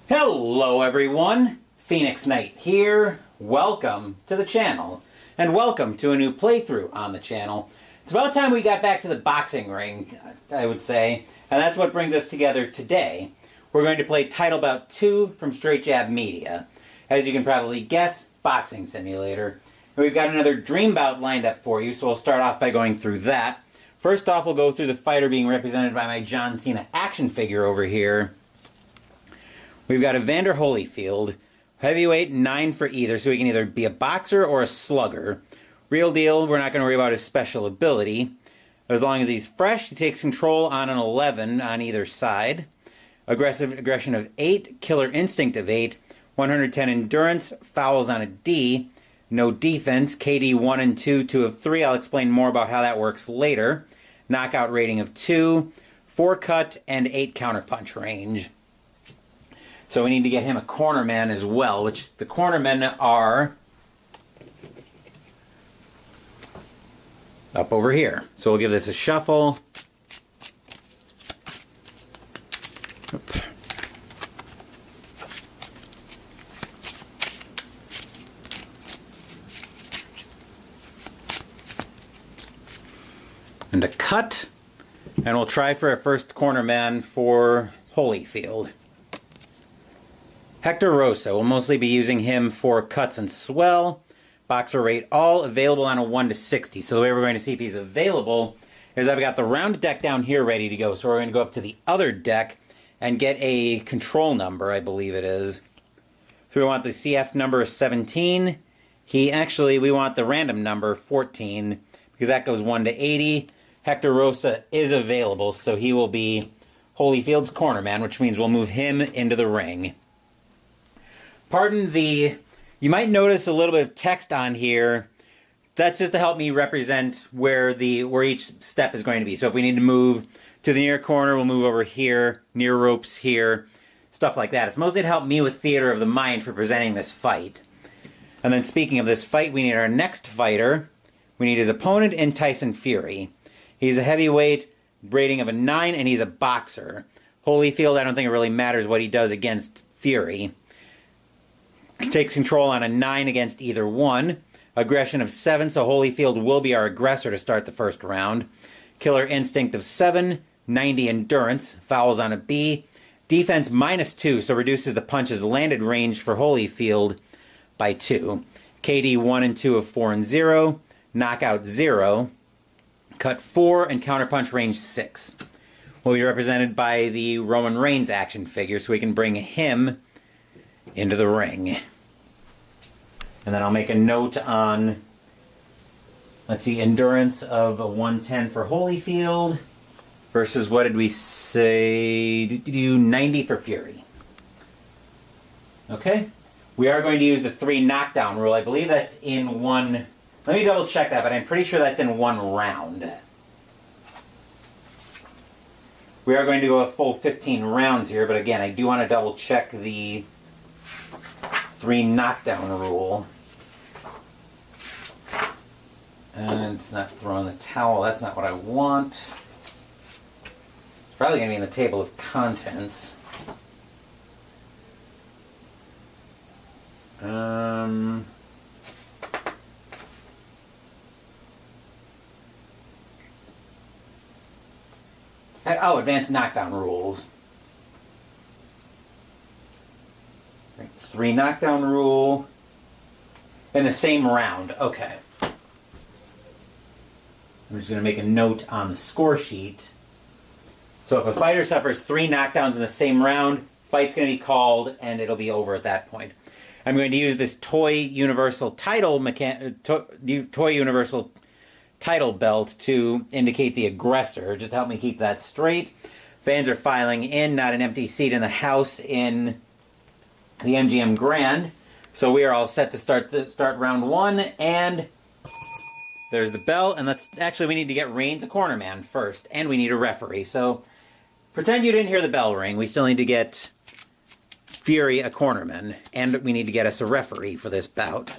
Hello everyone, Phoenix Knight here. Welcome to the channel, and welcome to a new playthrough on the channel. It's about time we got back to the boxing ring, I would say, and that's what brings us together today. We're going to play Title Bout II from Straight Jab Media. As you can probably guess, boxing simulator. And we've got another dream bout lined up for you, so we'll start off by going through that. First off, we'll go through the fighter being represented by my John Cena action figure over here. We've got Evander Holyfield, heavyweight, 9 for either, so he can either be a boxer or a slugger. Real deal, we're not going to worry about his special ability. As long as he's fresh, he takes control on an 11 on either side. Aggression of 8, killer instinct of 8, 110 endurance, fouls on a D, no defense, KD 1 and 2, 2 of 3. I'll explain more about how that works later. Knockout rating of 2, 4 cut, and 8 counterpunch range. So we need to get him a cornerman as well, which the cornermen are up over here. So we'll give this a shuffle. Oop. And a cut. And we'll try for a first cornerman for Holyfield. Hector Rosa, we'll mostly be using him for cuts and swell. Boxer rate all, available on a 1 to 60. So the way we're going to see if he's available is I've got the round deck down here ready to go. So we're going to go up to the other deck and get a control number, I believe it is. So we want the CF number 17. We want the random number 14 because that goes 1 to 80. Hector Rosa is available, so he will be Holyfield's cornerman, which means we'll move him into the ring. You might notice a little bit of text on here. That's just to help me represent where each step is going to be. So if we need to move to the near corner, we'll move over here, near ropes here, stuff like that. It's mostly to help me with theater of the mind for presenting this fight. And then speaking of this fight, we need our next fighter. We need his opponent in Tyson Fury. He's a heavyweight, rating of a 9, and he's a boxer. Holyfield, I don't think it really matters what he does against Fury. Takes control on a 9 against either one. Aggression of 7, so Holyfield will be our aggressor to start the first round. Killer instinct of 7, 90 endurance, fouls on a B. Defense -2, so reduces the punches landed range for Holyfield by 2. KD 1 and 2 of 4 and 0. Knockout 0. Cut 4 and counterpunch range 6. Will be represented by the Roman Reigns action figure, so we can bring him into the ring. And then I'll make a note on, let's see, endurance of a 110 for Holyfield versus, what did we say, 90 for Fury. Okay, we are going to use the 3 knockdown rule. I believe that's in one, let me double check that, but I'm pretty sure that's in one round. We are going to go a full 15 rounds here, but again, I do want to double check the 3 knockdown rule. And it's not throwing the towel. That's not what I want. It's probably going to be in the table of contents. Advanced knockdown rules. 3 knockdown rule in the same round. Okay. I'm just going to make a note on the score sheet. So if a fighter suffers 3 knockdowns in the same round, fight's going to be called and it'll be over at that point. I'm going to use this toy universal title belt to indicate the aggressor. Just help me keep that straight. Fans are filing in, not an empty seat in the house in the MGM Grand. So we are all set to start round 1, and there's the bell. And we need to get Reigns a cornerman first, and we need a referee. So pretend you didn't hear the bell ring. We still need to get Fury a cornerman, and we need to get us a referee for this bout.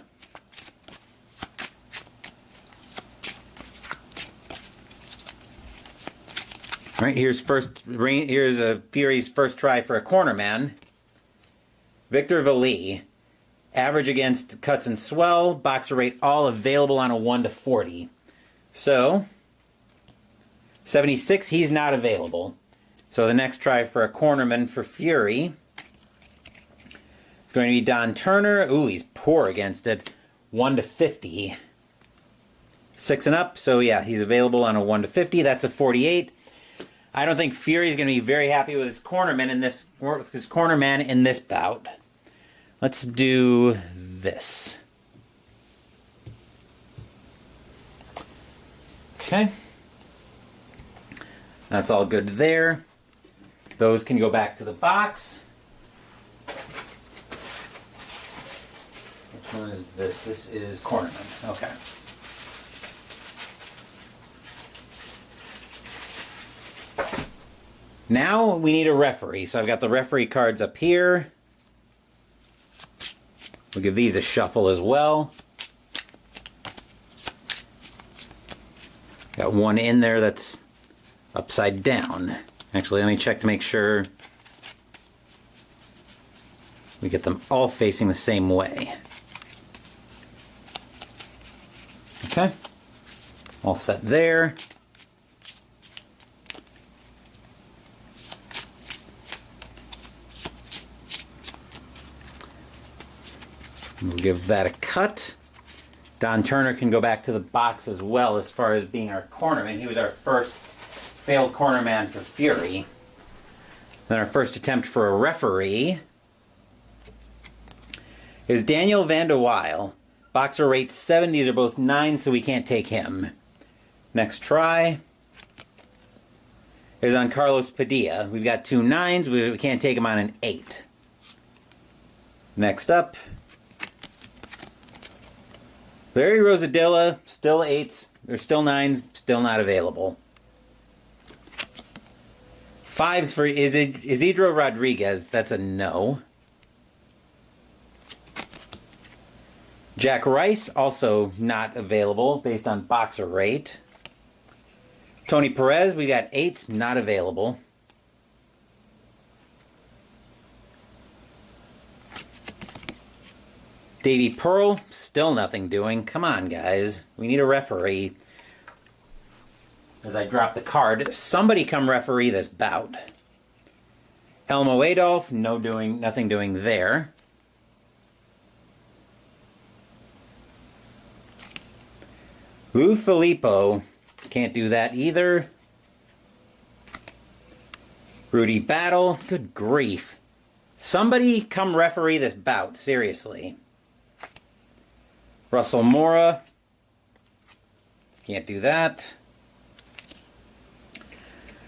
All right, here's Fury's first try for a cornerman. Victor Vali. Average against cuts and swell. Boxer rate all available on a 1 to 40. So, 76, he's not available. So the next try for a cornerman for Fury is going to be Don Turner. Ooh, he's poor against it. 1 to 50. 6 and up, so yeah, he's available on a 1 to 50. That's a 48. I don't think Fury's going to be very happy with his cornerman in this bout. Let's do this. Okay. That's all good there. Those can go back to the box. Which one is this? This is cornerman. Okay. Now we need a referee. So I've got the referee cards up here. We'll give these a shuffle as well. Got one in there that's upside down. Actually, let me check to make sure we get them all facing the same way. Okay. All set there. We'll give that a cut. Don Turner can go back to the box as well as far as being our cornerman. He was our first failed cornerman for Fury. Then our first attempt for a referee is Daniel Van de Weil. Boxer rate 7. These are both 9s, so we can't take him. Next try is on Carlos Padilla. We've got 2 9s. We can't take him on an 8. Next up, Larry Rosadilla, still 8s. There's still 9s, still not available. 5s for Isidro Rodriguez. That's a no. Jack Rice, also not available based on boxer rate. Tony Perez, we got 8s, not available. Davey Pearl, still nothing doing. Come on, guys. We need a referee. As I drop the card, somebody come referee this bout. Elmo Adolf, nothing doing there. Lou Filippo, can't do that either. Rudy Battle, good grief. Somebody come referee this bout, seriously. Russell Mora, can't do that.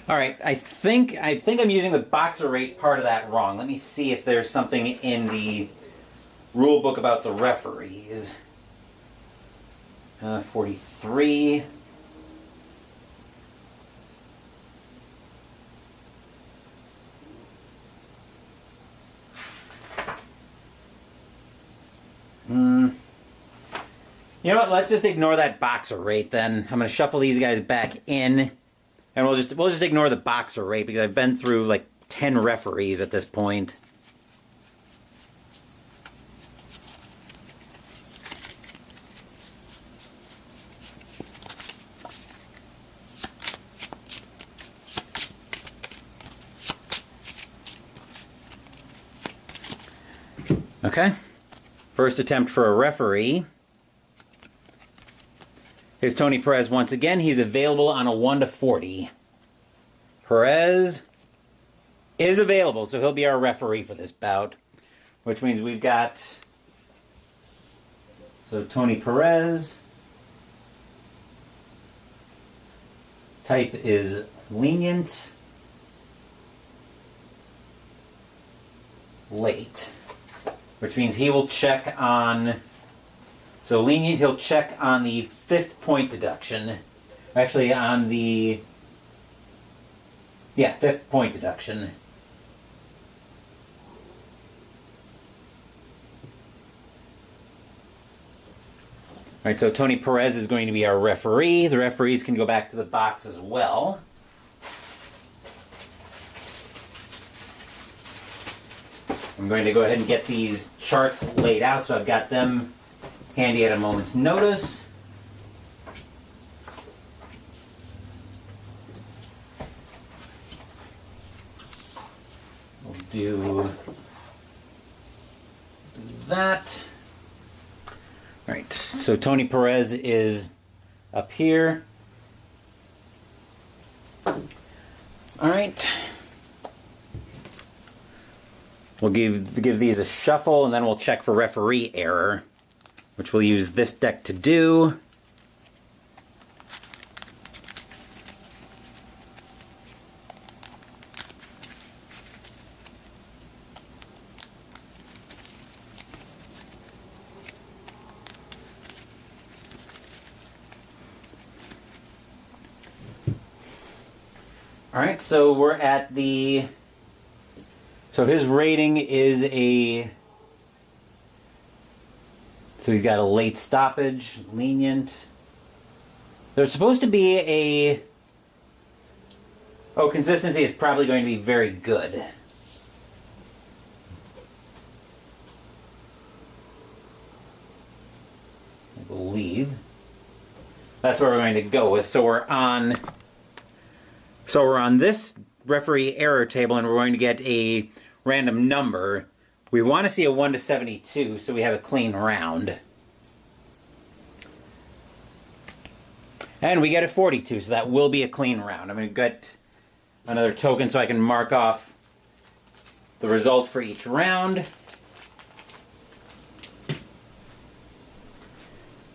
All right, I think I'm using the boxer rate part of that wrong. Let me see if there's something in the rule book about the referees. 43. You know what? Let's just ignore that boxer rate then. I'm going to shuffle these guys back in, and we'll just ignore the boxer rate because I've been through like 10 referees at this point. Okay. First attempt for a referee is Tony Perez once again. He's available on a 1 to 40. Perez is available, so he'll be our referee for this bout, which means we've got Tony Perez. Type is lenient. Late. Which means he will check on... So lenient, he'll check on the 5th point deduction. Actually, on the... Yeah, 5th point deduction. Alright, so Tony Perez is going to be our referee. The referees can go back to the box as well. I'm going to go ahead and get these charts laid out so I've got them handy at a moment's notice. We'll do that. All right, so Tony Perez is up here. All right. We'll give these a shuffle, and then we'll check for referee error, which we'll use this deck to do. All right, so we're at the... So his rating is a... So he's got a late stoppage, lenient. There's supposed to be a... Oh, consistency is probably going to be very good. I believe. That's what we're going to go with. So we're on this referee error table, and we're going to get a random number. We want to see a 1 to 72, so we have a clean round. And we get a 42, so that will be a clean round. I'm going to get another token so I can mark off the result for each round.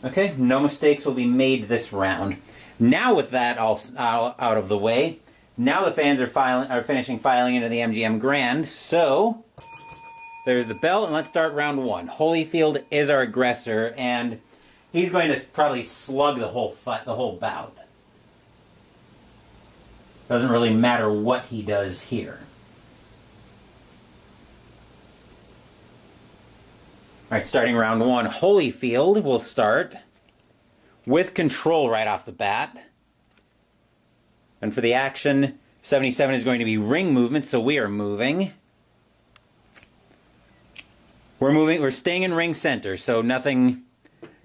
Okay, no mistakes will be made this round. Now with that all out of the way, now the fans are finishing filing into the MGM Grand, so there's the bell, and let's start round one. Holyfield is our aggressor, and he's going to probably slug the whole bout. Doesn't really matter what he does here. All right, starting round one, Holyfield will start with control right off the bat. And for the action, 77 is going to be ring movement, so we are moving. We're staying in ring center, so nothing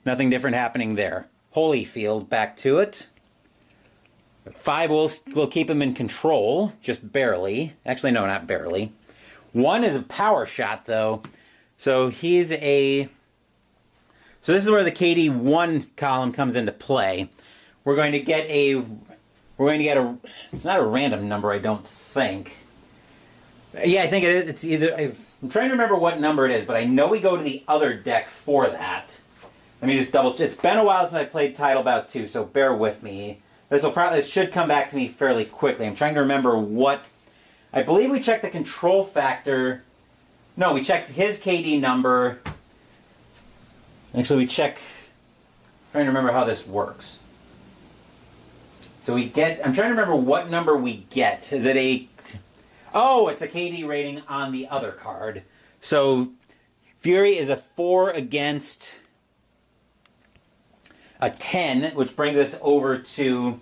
different happening there. Holyfield back to it. 5 will keep him in control, just barely. Actually, no, not barely. 1 is a power shot, though. So he's a... So this is where the KD1 column comes into play. We're going to get a... It's not a random number, I don't think. Yeah, I think it is. It's either... I'm trying to remember what number it is, but I know we go to the other deck for that. Let me just double... It's been a while since I played Title Bout II, so bear with me. This should come back to me fairly quickly. I'm trying to remember what... I believe we checked the control factor... No, we checked his KD number. Actually, we check... I'm trying to remember how this works. So we get... I'm trying to remember what number we get. Is it a... Oh, it's a KD rating on the other card. So Fury is a 4 against a 10, which brings us over to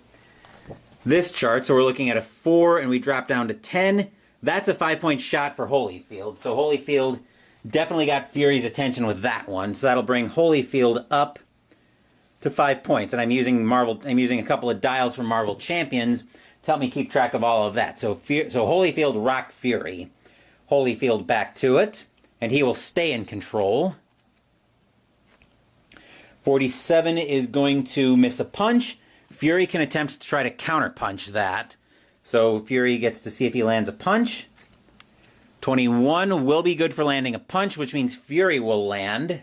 this chart. So we're looking at a 4, and we drop down to 10. That's a 5-point shot for Holyfield. So Holyfield definitely got Fury's attention with that one. So that'll bring Holyfield up to 5 points. And I'm using a couple of dials from Marvel Champions to help me keep track of all of that. So Holyfield rocked Fury. Holyfield back to it, and he will stay in control. 47 is going to miss a punch. Fury can attempt to try to counterpunch that. So Fury gets to see if he lands a punch. 21 will be good for landing a punch, which means Fury will land.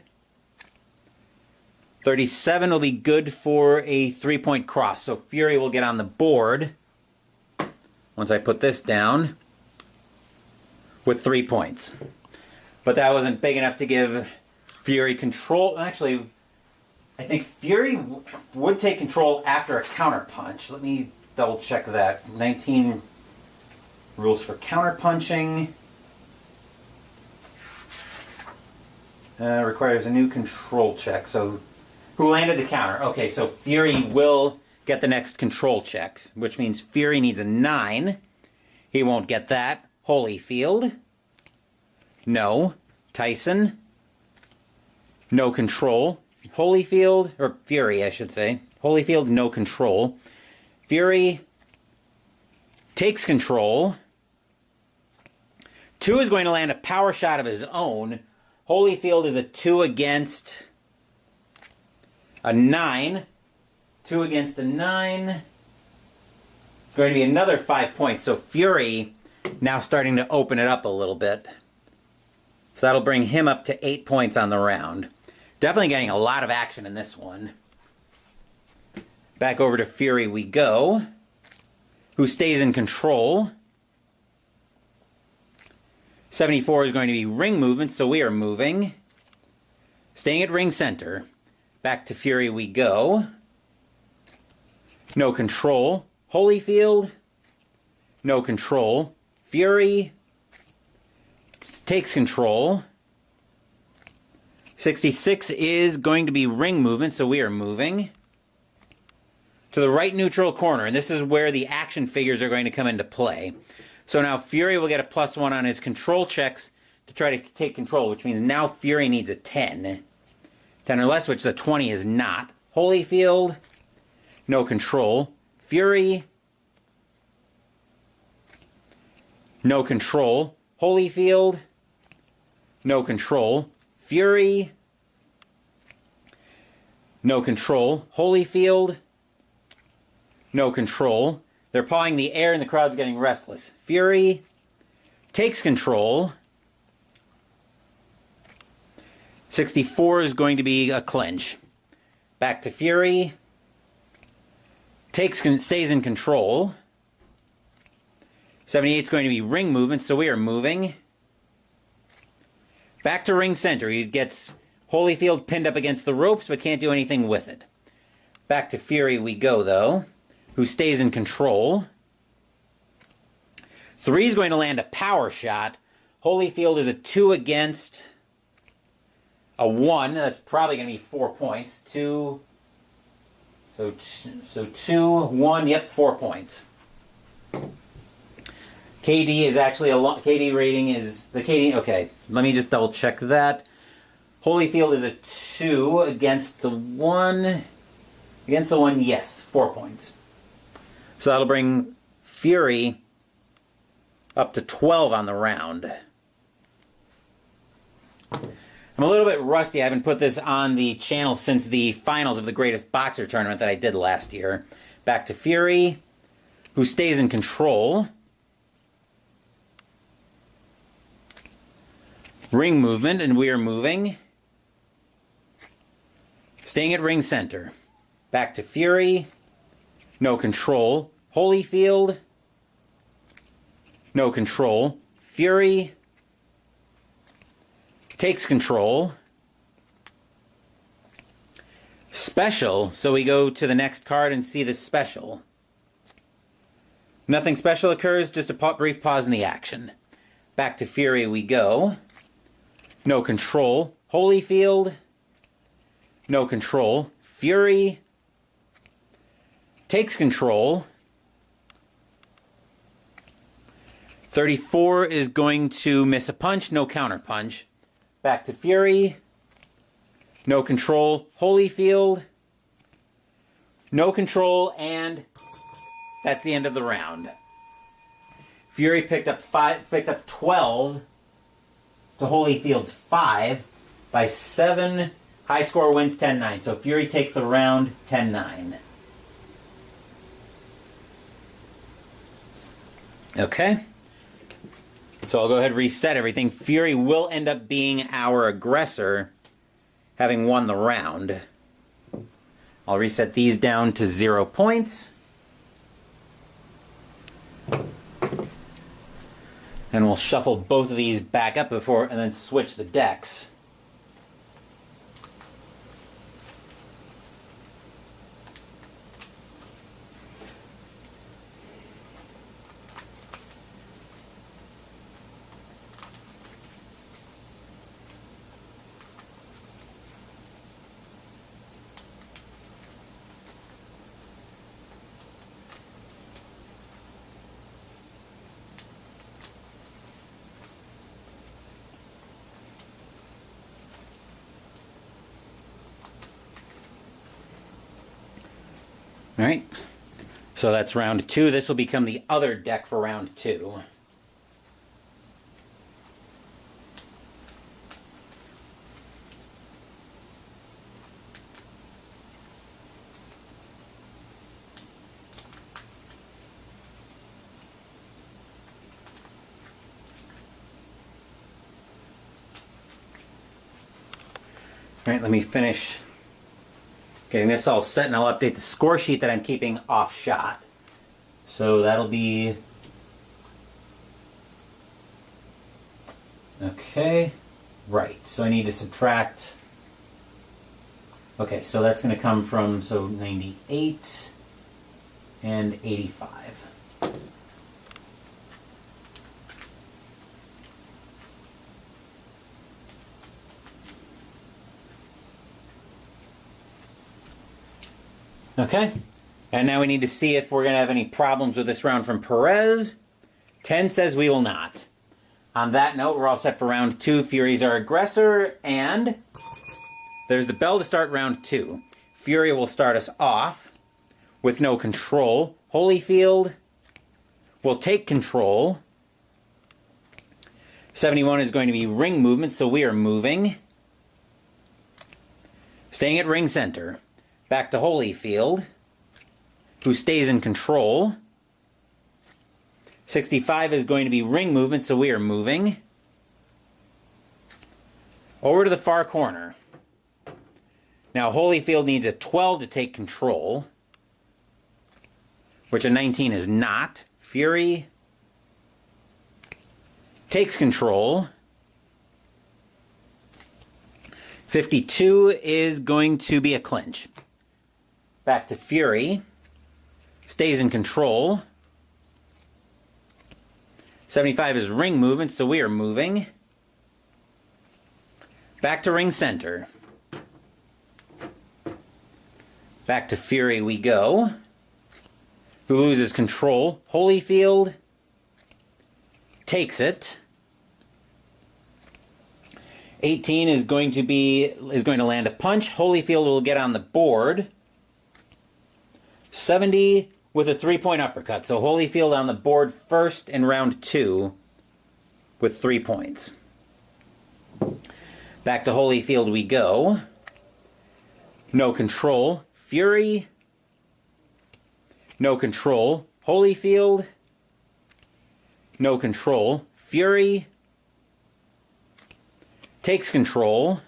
37 will be good for a 3-point cross, so Fury will get on the board once I put this down with 3 points. But that wasn't big enough to give Fury control. Actually, I think Fury would take control after a counterpunch. Let me double check that. 19 rules for counterpunching. Requires a new control check. So, who landed the counter? Okay, so Fury will get the next control check, which means Fury needs a 9. He won't get that. Holyfield. No. Tyson. No control. Holyfield, or Fury, I should say. Holyfield, no control. Fury takes control. 2 is going to land a power shot of his own. Holyfield is a 2 against a 9. 2 against a 9. It's going to be another 5 points. So Fury now starting to open it up a little bit. So that'll bring him up to 8 points on the round. Definitely getting a lot of action in this one. Back over to Fury we go, who stays in control. 74 is going to be ring movement, so we are moving. Staying at ring center. Back to Fury we go. No control. Holyfield. No control. Fury takes control. 66 is going to be ring movement, so we are moving to the right neutral corner, and this is where the action figures are going to come into play. So now Fury will get a +1 on his control checks to try to take control, which means now Fury needs a 10. 10 or less, which the 20 is not. Holyfield, no control. Fury, no control. Holyfield, no control. Fury, no control. Holyfield, no control. They're pawing the air and the crowd's getting restless. Fury takes control. 64 is going to be a clinch. Back to Fury. Stays in control. 78 is going to be ring movement, so we are moving. Back to ring center. He gets Holyfield pinned up against the ropes, but can't do anything with it. Back to Fury we go, though, who stays in control. 3 is going to land a power shot. Holyfield is a 2 against a 1. That's probably going to be 4 points. 2. So 2, 1, yep, 4 points. KD is actually KD rating is the KD. Okay, let me just double check that. Holyfield is a 2 against the 1. Against the 1, yes, 4 points. So that'll bring Fury up to 12 on the round. I'm a little bit rusty. I haven't put this on the channel since the finals of the Greatest Boxer tournament that I did last year. Back to Fury, who stays in control. Ring movement, and we are moving. Staying at ring center. Back to Fury. No control. Holyfield. No control. Fury takes control. Special. So we go to the next card and see the special. Nothing special occurs, just a brief pause in the action. Back to Fury we go. No control. Holyfield. No control. Fury takes control. 34 is going to miss a punch, no counter punch. Back to Fury. No control. Holyfield. No control, and that's the end of the round. Fury picked up 12 to Holyfield's 5 by 7. High score wins 10-9. So Fury takes the round 10-9. Okay. So I'll go ahead and reset everything. Fury will end up being our aggressor, having won the round. I'll reset these down to 0 points. And we'll shuffle both of these back up and then switch the decks. All right. So that's round 2. This will become the other deck for round 2. All right, let me finish getting this all set, and I'll update the score sheet that I'm keeping off shot. So that'll be... Okay, right. So I need to subtract... Okay, so that's going to come from, 98 and 85. Okay, and now we need to see if we're going to have any problems with this round from Perez. 10 says we will not. On that note, we're all set for round 2. Fury's our aggressor, and there's the bell to start round 2. Fury will start us off with no control. Holyfield will take control. 71 is going to be ring movement, so we are moving. Staying at ring center. Back to Holyfield, who stays in control. 65 is going to be ring movement, so we are moving. Over to the far corner. Now Holyfield needs a 12 to take control, which a 19 is not. Fury takes control. 52 is going to be a clinch. Back to Fury. Stays in control. 75 is ring movement, so we are moving. Back to ring center. Back to Fury we go. Who loses control. Holyfield takes it. 18 is going to land a punch. Holyfield will get on the board. 70 with a 3-point uppercut. So Holyfield on the board first in round 2 with 3 points. Back to Holyfield we go. No control. Fury. No control. Holyfield. No control. Fury. Takes control.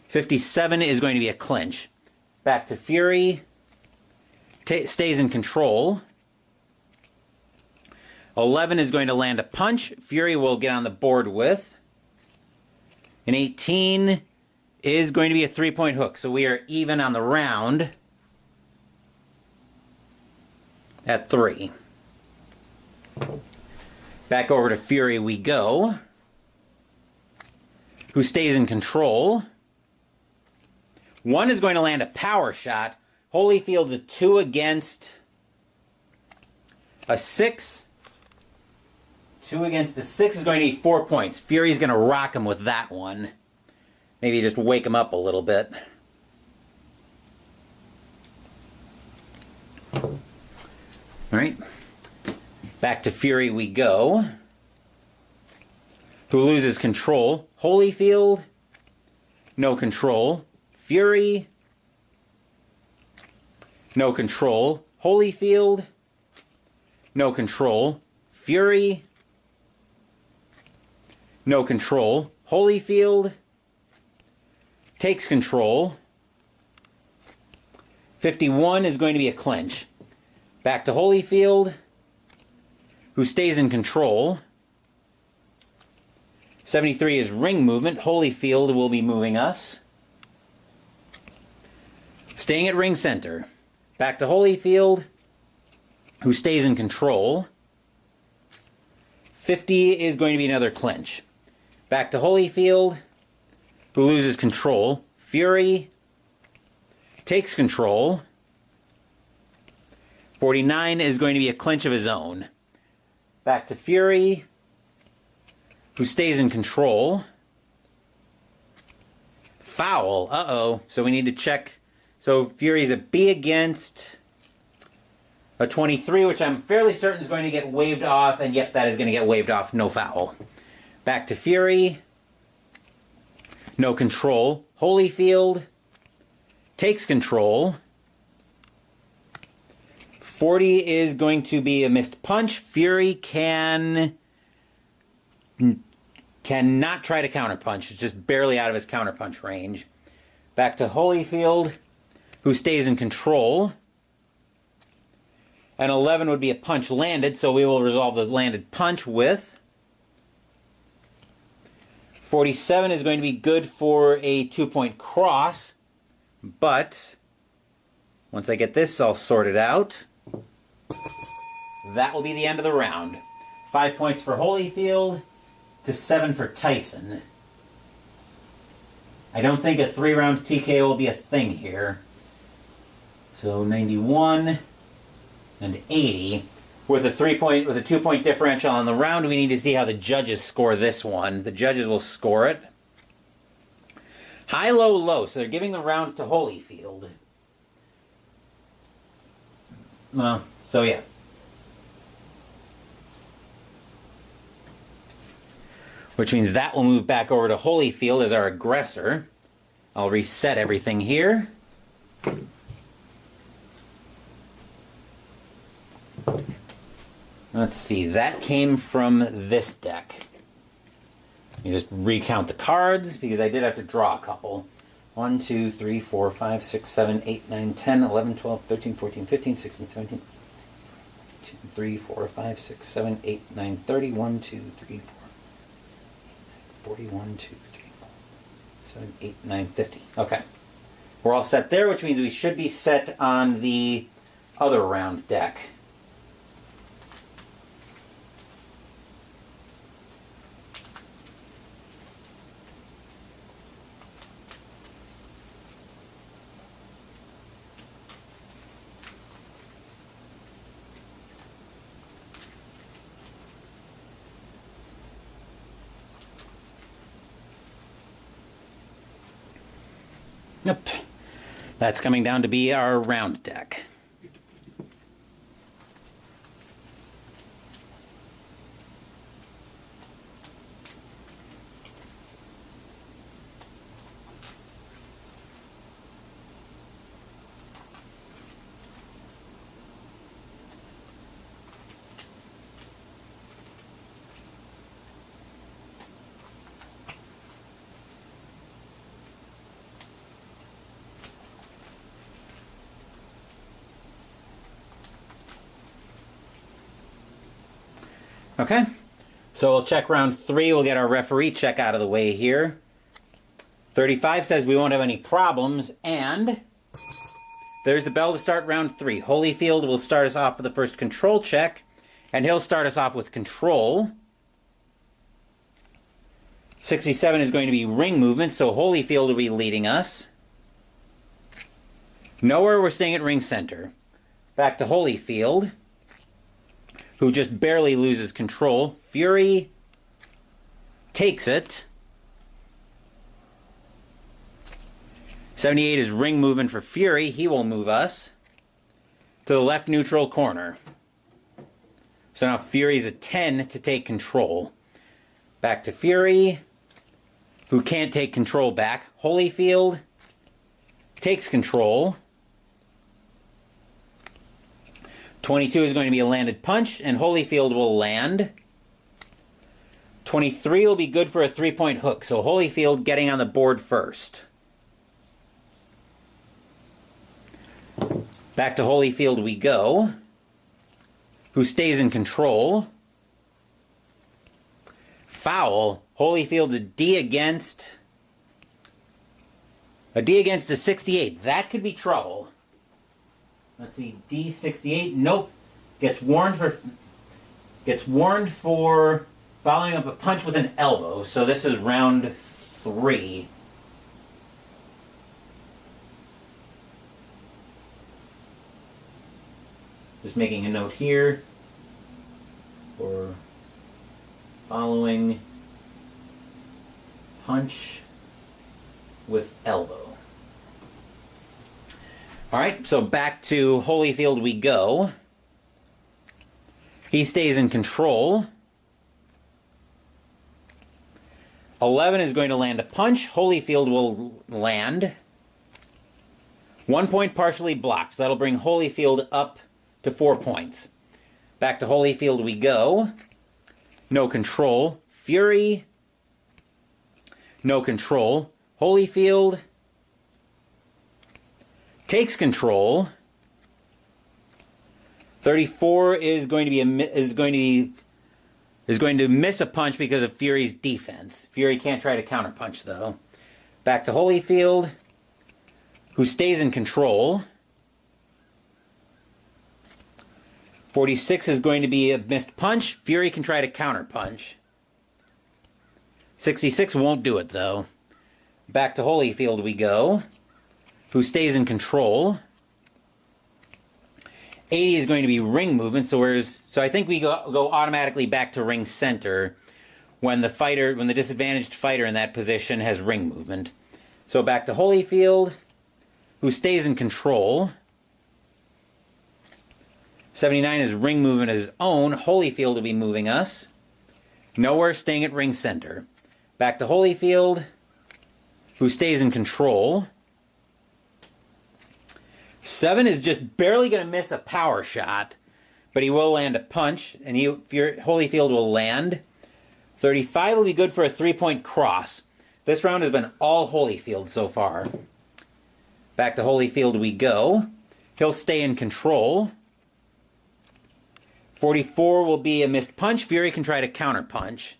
57 is going to be a clinch. Back to Fury. Stays in control. 11 is going to land a punch. Fury will get on the board with. And 18 is going to be a 3-point hook. So we are even on the round at 3. Back over to Fury we go. Who stays in control. 1 is going to land a power shot. Holyfield's a 2 against a 6. 2 against a 6 is going to be 4 points. Fury's going to rock him with that one. Maybe just wake him up a little bit. All right. Back to Fury we go. Who loses control. Holyfield. No control. Fury. No control. Holyfield. No control. Fury. No control. Holyfield. Takes control. 51 is going to be a clinch. Back to Holyfield, who stays in control. 73 is ring movement. Holyfield will be moving us. Staying at ring center. Back to Holyfield, who stays in control. 50 is going to be another clinch. Back to Holyfield, who loses control. Fury takes control. 49 is going to be a clinch of his own. Back to Fury, who stays in control. Foul. Uh-oh. So we need to check So Fury's a B against a 23, which I'm fairly certain is going to get waved off. And yep, that is going to get waved off. No foul. Back to Fury. No control. Holyfield takes control. 40 is going to be a missed punch. Fury cannot try to counterpunch. It's just barely out of his counterpunch range. Back to Holyfield, who stays in control. An 11 would be a punch landed, so we will resolve the landed punch with 47 is going to be good for a 2-point cross, but once I get this all sorted out, that will be the end of the round. 5 points for Holyfield to 7 for Tyson. I don't think a 3-round TKO will be a thing here. So 91 and 80. With a 2-point differential on the round, we need to see how the judges score this one. The judges will score it. High, low, low. So they're giving the round to Holyfield. Well, so yeah. Which means that will move back over to Holyfield as our aggressor. I'll reset everything here. Let's see, that came from this deck. You just recount the cards, because I did have to draw a couple. 1, 2, 3, 4, 5, 6, 7, 8, 9, 10, 11, 12, 13, 14, 15, 16, 17, 2, 3, 4, 5, 6, 7, 8, 9, 30, 1, 2, 3, 4, 41, 2, 3, 4, 7, 8, 9, 50. Okay. We're all set there, which means we should be set on the other round deck. Yep. That's coming down to be our round deck. Okay, so we'll check round 3. We'll get our referee check out of the way here. 35 says we won't have any problems, and there's the bell to start round 3. Holyfield will start us off with the first control check, and he'll start us off with control. 67 is going to be ring movement, so Holyfield will be leading us. Nowhere, we're staying at ring center. Back to Holyfield, who just barely loses control. Fury takes it. 78 is ring movement for Fury. He will move us to the left neutral corner. So now Fury's a 10 to take control. Back to Fury, who can't take control back. Holyfield takes control. 22 is going to be a landed punch, and Holyfield will land. 23 will be good for a 3-point hook, so Holyfield getting on the board first. Back to Holyfield we go, who stays in control. Foul. Holyfield's a D against a 68. That could be trouble. Let's see, D68. Nope. Gets warned for following up a punch with an elbow. So this is round 3. Just making a note here for following punch with elbow. All right, so back to Holyfield we go. He stays in control. 11 is going to land a punch. Holyfield will land. 1 point partially blocked. So that'll bring Holyfield up to 4 points. Back to Holyfield we go. No control. Fury. No control. Holyfield takes control. 34 is going to miss a punch because of Fury's defense. Fury can't try to counterpunch though. Back to Holyfield, who stays in control. 46 is going to be a missed punch. Fury can try to counterpunch. 66 won't do it though. Back to Holyfield we go, who stays in control. 80 is going to be ring movement, so I think we go automatically back to ring center when the disadvantaged fighter in that position has ring movement. So back to Holyfield, who stays in control. 79 is ring movement of his own. Holyfield will be moving us. Nowhere, staying at ring center. Back to Holyfield, who stays in control. 7 is just barely going to miss a power shot, but he will land a punch, and Holyfield will land. 35 will be good for a 3-point cross. This round has been all Holyfield so far. Back to Holyfield we go. He'll stay in control. 44 will be a missed punch. Fury can try to counterpunch.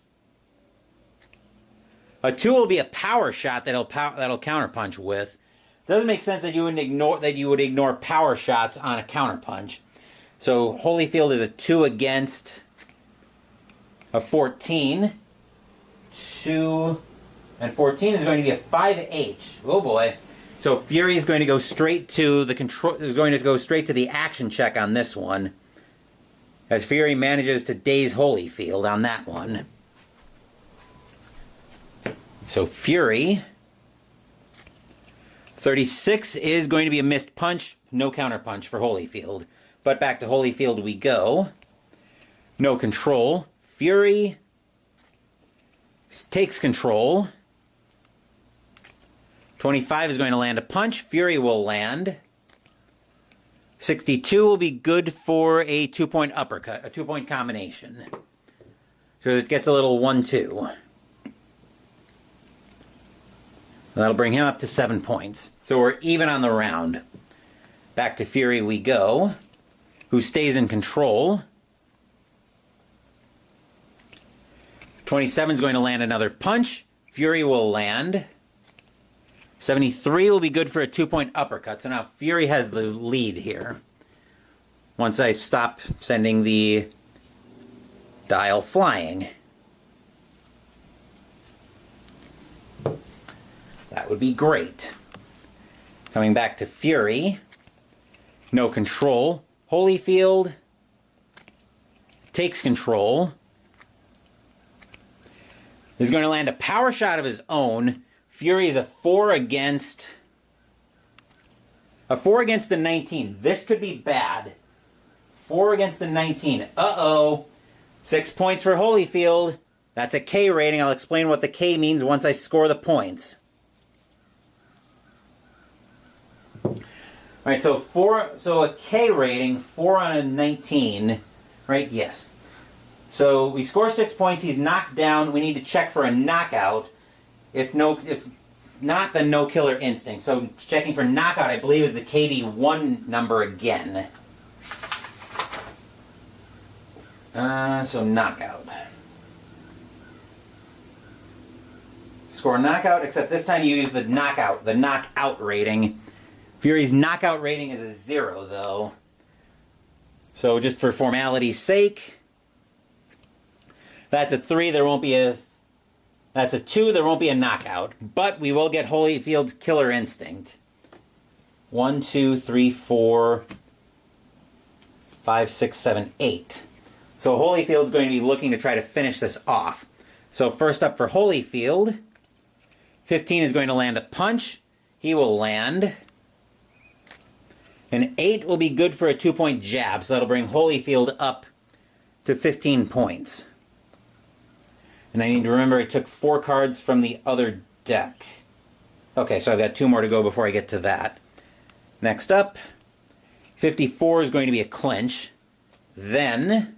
A 2 will be a power shot that'll counterpunch with. Doesn't make sense that you would ignore power shots on a counterpunch. So Holyfield is a 2 against a 14. 2 and 14 is going to be a 5H. Oh boy. So Fury is going to go straight to the action check on this one, as Fury manages to daze Holyfield on that one. So Fury, 36 is going to be a missed punch, no counterpunch for Holyfield. But back to Holyfield we go. No control. Fury takes control. 25 is going to land a punch. Fury will land. 62 will be good for a 2-point uppercut, a 2-point combination. So it gets a little 1-2. That'll bring him up to 7 points. So we're even on the round. Back to Fury we go, who stays in control. 27 is going to land another punch. Fury will land. 73 will be good for a 2-point uppercut. So now Fury has the lead here. Once I stop sending the dial flying. That would be great. Coming back to Fury. No control. Holyfield takes control. He's going to land a power shot of his own. Fury is a 4 against a 19. This could be bad. 4 against a 19. Uh-oh. 6 points for Holyfield. That's a K rating. I'll explain what the K means once I score the points. All right, so a K rating, 4 on a 19, right? Yes. So we score 6 points. He's knocked down. We need to check for a knockout. If not, then no killer instinct. So checking for knockout, I believe, is the KD1 number again. So knockout. Score knockout, except this time you use the knockout rating. Fury's knockout rating is a 0, though. So just for formality's sake, that's a 3. That's a 2. There won't be a knockout, but we will get Holyfield's killer instinct. 1, 2, 3, 4, 5, 6, 7, 8. So Holyfield's going to be looking to try to finish this off. So first up for Holyfield, 15 is going to land a punch. He will land. An 8 will be good for a 2-point jab, so that'll bring Holyfield up to 15 points. And I need to remember I took 4 cards from the other deck. Okay, so I've got 2 more to go before I get to that. Next up, 54 is going to be a clinch. Then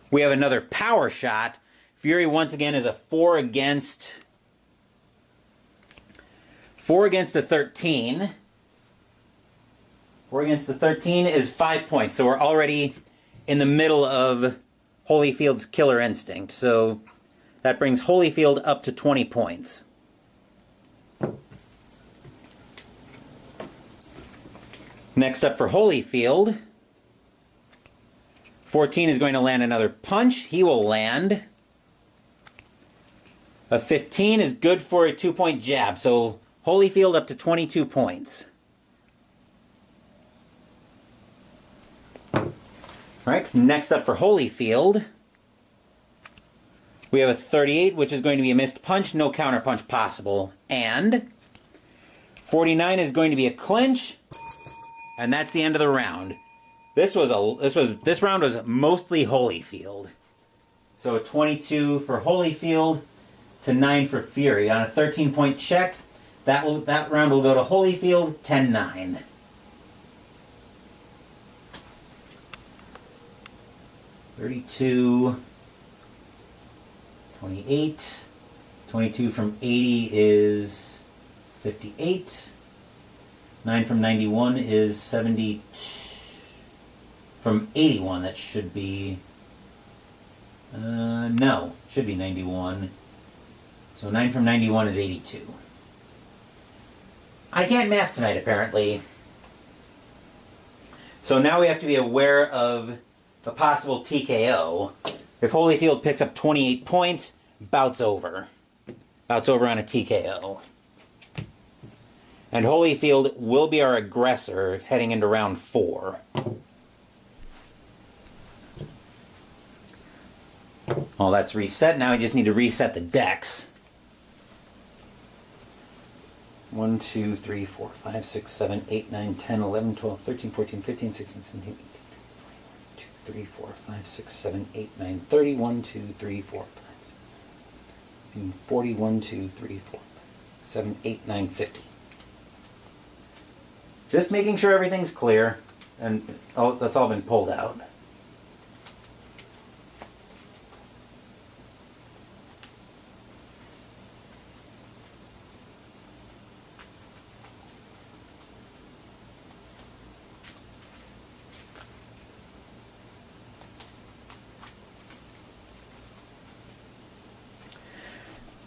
we have another power shot. Fury once again is a 4 against a 13. 4 against the 13 is 5 points. So we're already in the middle of Holyfield's killer instinct. So that brings Holyfield up to 20 points. Next up for Holyfield, 14 is going to land another punch. He will land. A 15 is good for a 2-point jab. So Holyfield up to 22 points. All right, next up for Holyfield, we have a 38, which is going to be a missed punch, no counter punch possible. And 49 is going to be a clinch, and that's the end of the round. This round was mostly Holyfield. So a 22 for Holyfield to 9 for Fury. On a 13-point check, that round will go to Holyfield, 10-9. $32, 28, 22 from 80 is 58, 9 from 91 is 72, from 81 that should be, no, should be 91, so 9 from 91 is 82. I can't math tonight apparently, so now we have to be aware of a possible TKO. If Holyfield picks up 28 points, bout's over. Bout's over on a TKO. And Holyfield will be our aggressor heading into round 4. Well, that's reset. Now we just need to reset the decks. 1, 2, 3, 4, 5, 6, 7, 8, 9, 10, 11, 12, 13, 14, 15, 16, 17, 18. 3, 4, 5, 6, 7, 8, 9, 30, 1, 2, 3, 4, 5, 6, 40, 1, 2, 3, 4, 7, 8, 9, 50. Just making sure everything's clear, and that's all been pulled out.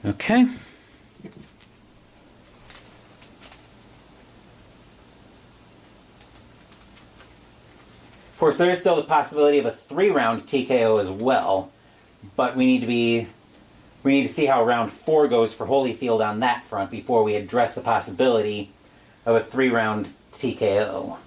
Okay. Of course, there is still the possibility of a 3-round TKO as well, but we need to see how round 4 goes for Holyfield on that front before we address the possibility of a 3-round TKO.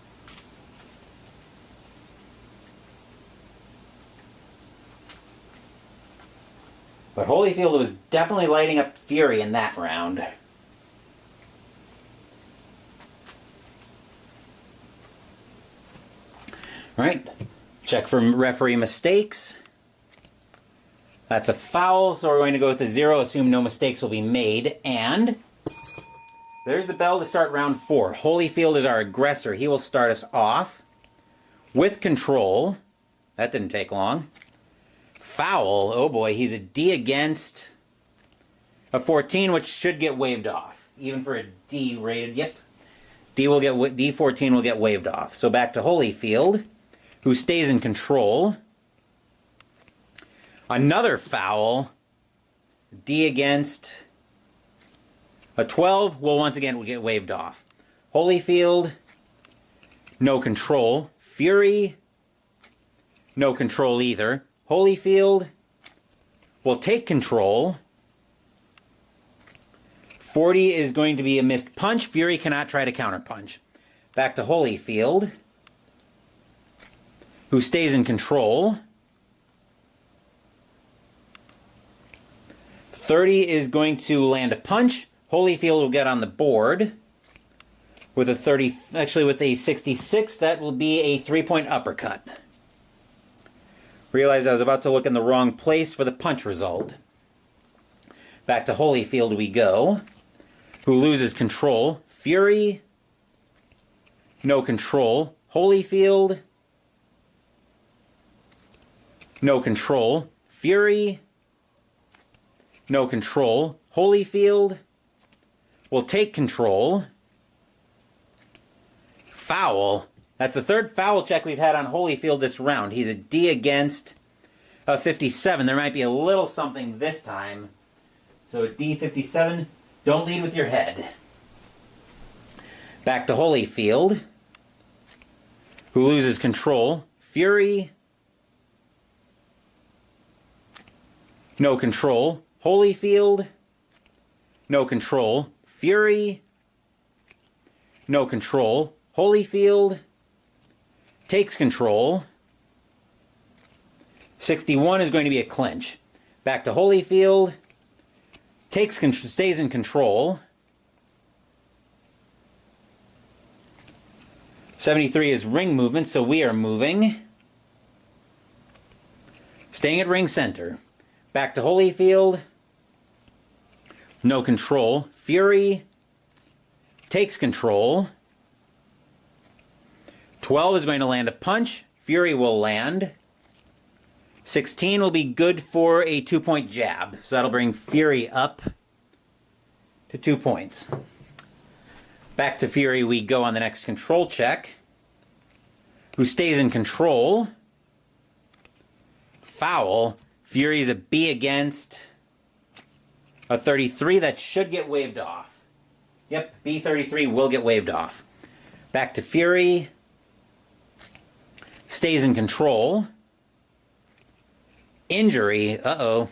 But Holyfield was definitely lighting up Fury in that round. Alright, check for referee mistakes. That's a foul, so we're going to go with the 0, assume no mistakes will be made, and there's the bell to start round 4. Holyfield is our aggressor. He will start us off with control. That didn't take long. Foul, oh boy, he's a D against a 14, which should get waved off. Even for a D rated, yep. D14 will get waved off. So back to Holyfield, who stays in control. Another foul, D against a 12 will once again get waved off. Holyfield, no control. Fury, no control either. Holyfield will take control. 40 is going to be a missed punch. Fury cannot try to counterpunch. Back to Holyfield, who stays in control. 30 is going to land a punch. Holyfield will get on the board. With a 30, actually with a 66, that will be a 3-point uppercut. Realized I was about to look in the wrong place for the punch result. Back to Holyfield we go, who loses control. Fury, no control. Holyfield, no control. Fury, no control. Holyfield will take control. Foul. That's the third foul check we've had on Holyfield this round. He's a D against a 57. There might be a little something this time. So a D 57, don't lead with your head. Back to Holyfield, who loses control. Fury, no control. Holyfield, no control. Fury, no control. Holyfield takes control. 61 is going to be a clinch. Back to Holyfield. Stays in control. 73 is ring movement, so we are moving. Staying at ring center. Back to Holyfield. No control. Fury takes control. 12 is going to land a punch. Fury will land. 16 will be good for a 2-point jab. So that'll bring Fury up to 2 points. Back to Fury we go on the next control check. Who stays in control. Foul. Fury's a B against a 33. That should get waved off. Yep, B33 will get waved off. Back to Fury. Stays in control. Injury. Uh-oh.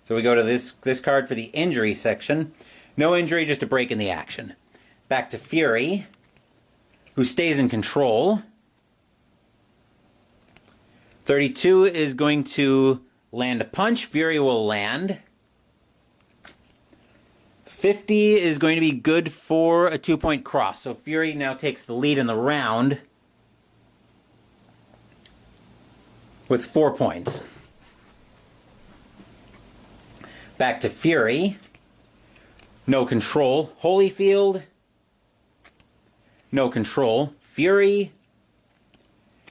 So we go to this card for the injury section. No injury, just a break in the action. Back to Fury, who stays in control. 32 is going to land a punch. Fury will land. 50 is going to be good for a 2-point cross. So Fury now takes the lead in the round with 4 points. Back to Fury. No control. Holyfield. No control. Fury.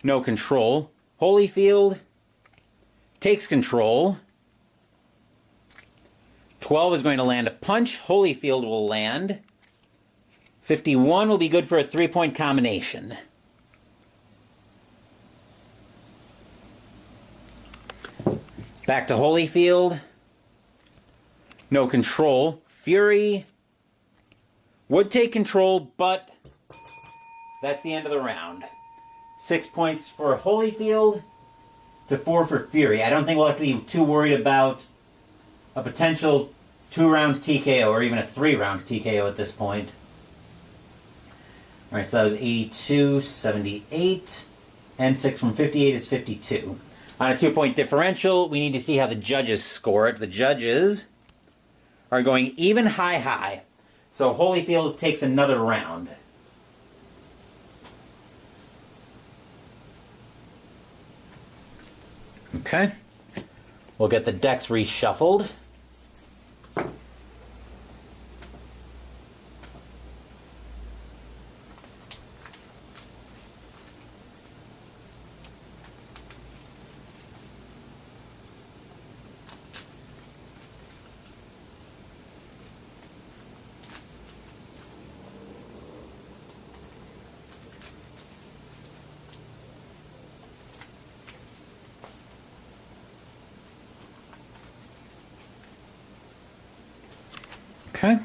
No control. Holyfield takes control. 12 is going to land a punch. Holyfield will land. 51 will be good for a 3-point combination. Back to Holyfield. No control. Fury would take control, but that's the end of the round. 6 points for Holyfield to 4 for Fury. I don't think we'll have to be too worried about a potential 2-round TKO or even a 3-round TKO at this point. Alright, so that was 82, 78, and 6 from 58 is 52. On a 2-point differential, we need to see how the judges score it. The judges are going even high. So Holyfield takes another round. Okay. We'll get the decks reshuffled. Okay.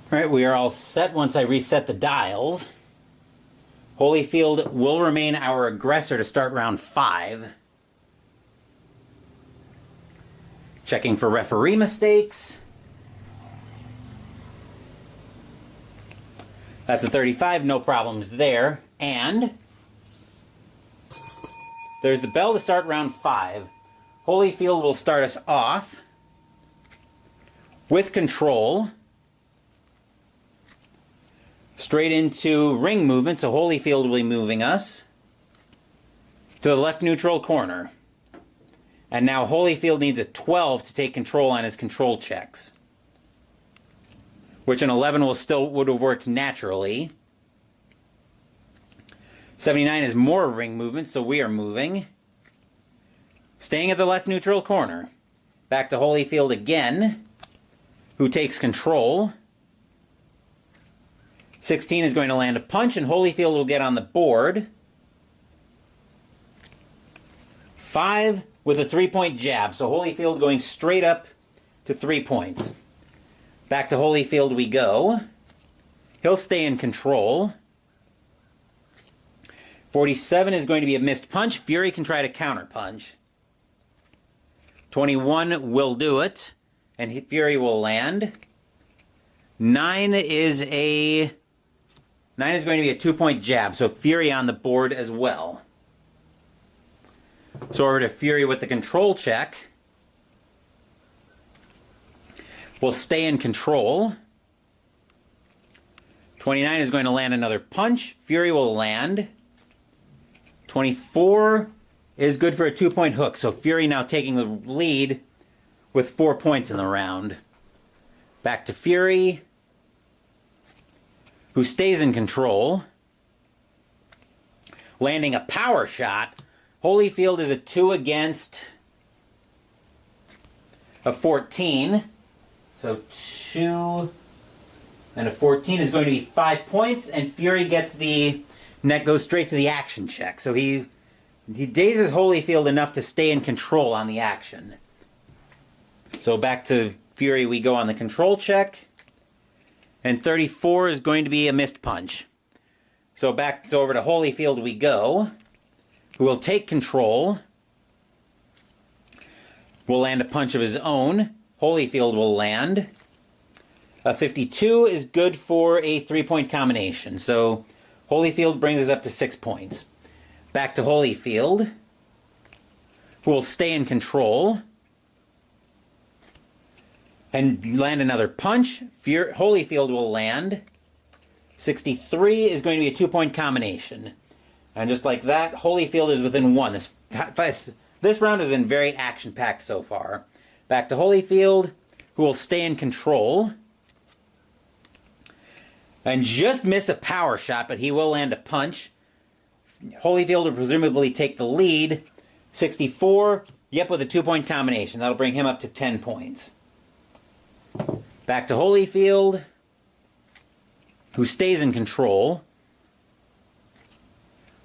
All right, we are all set once I reset the dials. Holyfield will remain our aggressor to start round 5. Checking for referee mistakes. That's a 35, no problems there. And there's the bell to start round 5. Holyfield will start us off with control. Straight into ring movement, so Holyfield will be moving us to the left neutral corner. And now Holyfield needs a 12 to take control on his control checks, which an 11 would have worked naturally. 79 is more ring movement, so we are moving. Staying at the left neutral corner. Back to Holyfield again, who takes control. 16 is going to land a punch, and Holyfield will get on the board. 5 with a 3-point jab, so Holyfield going straight up to 3 points. Back to Holyfield we go. He'll stay in control. 47 is going to be a missed punch. Fury can try to counter punch. 21 will do it, and Fury will land. 9 is going to be a 2-point jab, so Fury on the board as well. So over to Fury with the control check. Will stay in control. 29 is going to land another punch. Fury will land. 24 is good for a 2-point hook. So Fury now taking the lead with 4 points in the round. Back to Fury, who stays in control. Landing a power shot. Holyfield is a 2 against a 14. So 2 and a 14 is going to be 5 points, and Fury gets the net, goes straight to the action check. So he dazes Holyfield enough to stay in control on the action. So back to Fury we go on the control check. And 34 is going to be a missed punch. So over to Holyfield we go, who will take control. Will land a punch of his own. Holyfield will land. A 52 is good for a 3-point combination. So Holyfield brings us up to 6 points. Back to Holyfield, who will stay in control and land another punch. Holyfield will land. 63 is going to be a 2-point combination. And just like that, Holyfield is within 1. This round has been very action-packed so far. Back to Holyfield, who will stay in control. And just miss a power shot, but he will land a punch. Holyfield will presumably take the lead. 64, yep, with a 2-point combination. That'll bring him up to 10 points. Back to Holyfield, who stays in control.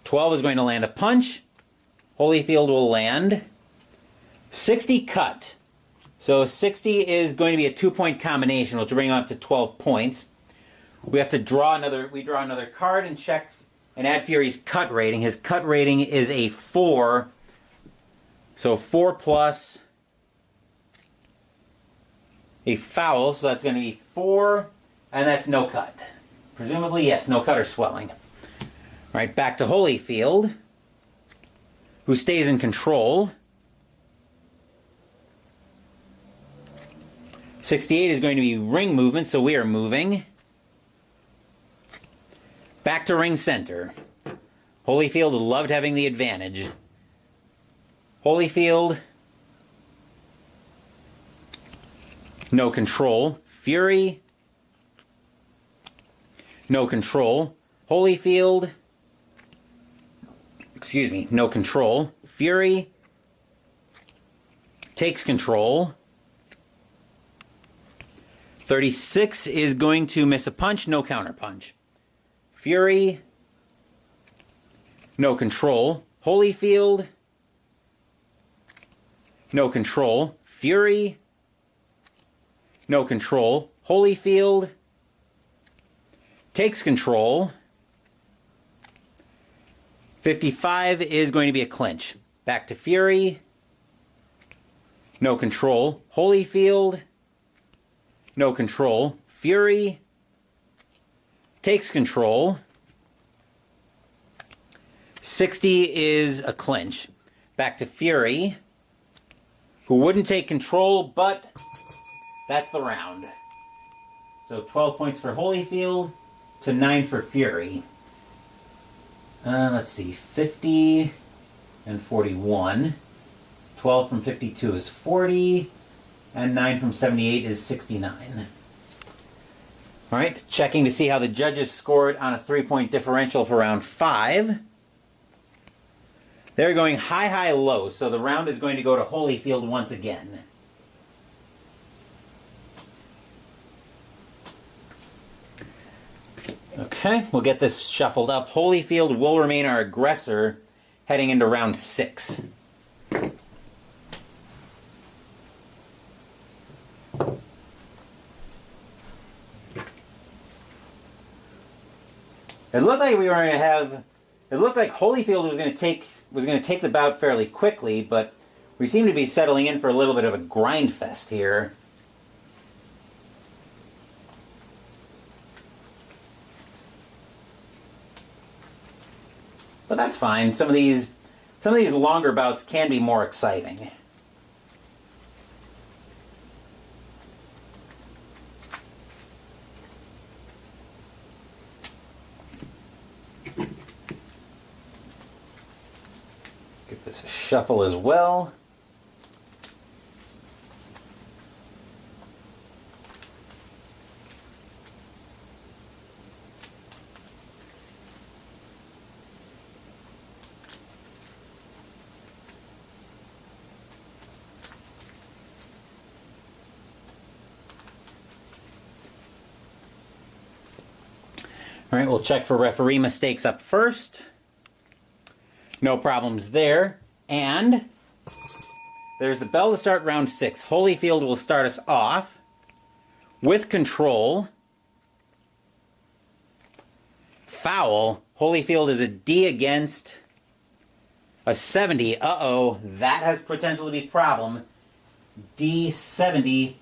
12 is going to land a punch. Holyfield will land. 60 cut. So 60 is going to be a 2-point combination, which will bring him up to 12 points. We have to draw another card and check and add Fury's cut rating. His cut rating is a 4. So 4 plus a foul, so that's going to be 4, and that's no cut. Presumably, yes, no cut or swelling. All right, back to Holyfield, who stays in control. 68 is going to be ring movement, so we are moving. Back to ring center. Holyfield loved having the advantage. Holyfield, no control. Fury, no control. Holyfield, no control. Fury takes control. 36 is going to miss a punch, no counter punch. Fury, no control. Holyfield, no control. Fury, no control. Holyfield takes control. 55 is going to be a clinch. Back to Fury. No control. Holyfield. No control. Fury. Takes control. 60 is a clinch. Back to Fury, who wouldn't take control, but that's the round. So 12 points for Holyfield to 9 for Fury. Let's see, 50 and 41. 12 from 52 is 40, and 9 from 78 is 69. All right, checking to see how the judges scored on a 3-point differential for round 5. They're going high, high, low, so the round is going to go to Holyfield once again. Okay, we'll get this shuffled up. Holyfield will remain our aggressor heading into round 6. It looked like we were going to have. It looked like Holyfield was going to take the bout fairly quickly, but we seem to be settling in for a little bit of a grind fest here. But that's fine. Some of these longer bouts can be more exciting. Give this a shuffle as well. All right, we'll check for referee mistakes up first. No problems there. And there's the bell to start round 6. Holyfield will start us off with control. Foul. Holyfield is a D against a 70. Uh-oh, that has potential to be a problem. D70.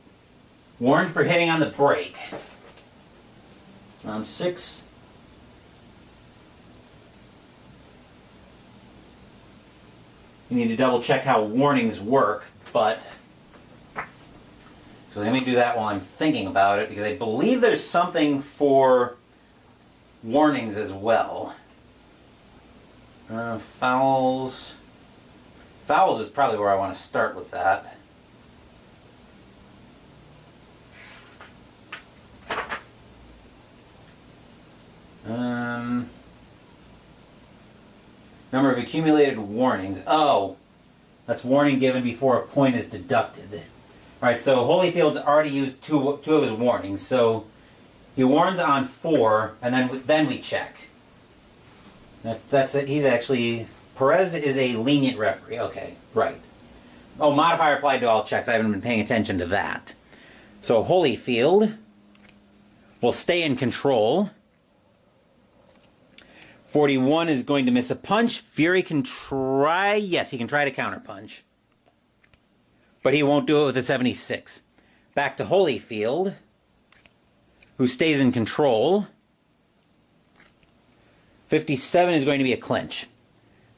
Warned for hitting on the break. Round 6. You need to double check how warnings work, but so let me do that while I'm thinking about it, because I believe there's something for warnings as well. Fouls. Fouls is probably where I want to start with that. Number of accumulated warnings. Oh, that's warning given before a point is deducted. Alright, so Holyfield's already used two of his warnings, so he warns on 4, and then we check. That's it. He's actually... Perez is a lenient referee. Okay, right. Oh, modifier applied to all checks. I haven't been paying attention to that. So Holyfield will stay in control. 41 is going to miss a punch. Fury can try... Yes, he can try to counterpunch. But he won't do it with a 76. Back to Holyfield, who stays in control. 57 is going to be a clinch.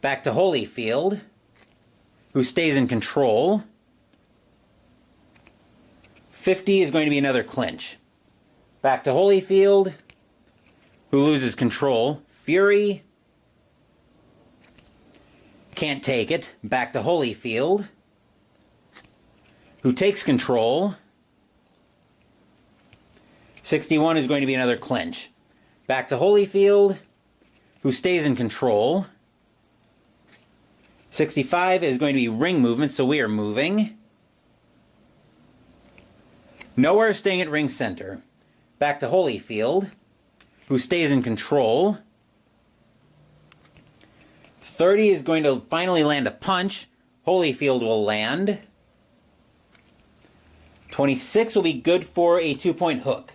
Back to Holyfield, who stays in control. 50 is going to be another clinch. Back to Holyfield, who loses control. Fury can't take it. Back to Holyfield, who takes control. 61 is going to be another clinch. Back to Holyfield, who stays in control. 65 is going to be ring movement, so we are moving. Nowhere staying at ring center. Back to Holyfield, who stays in control. 30 is going to finally land a punch. Holyfield will land. 26 will be good for a 2-point hook.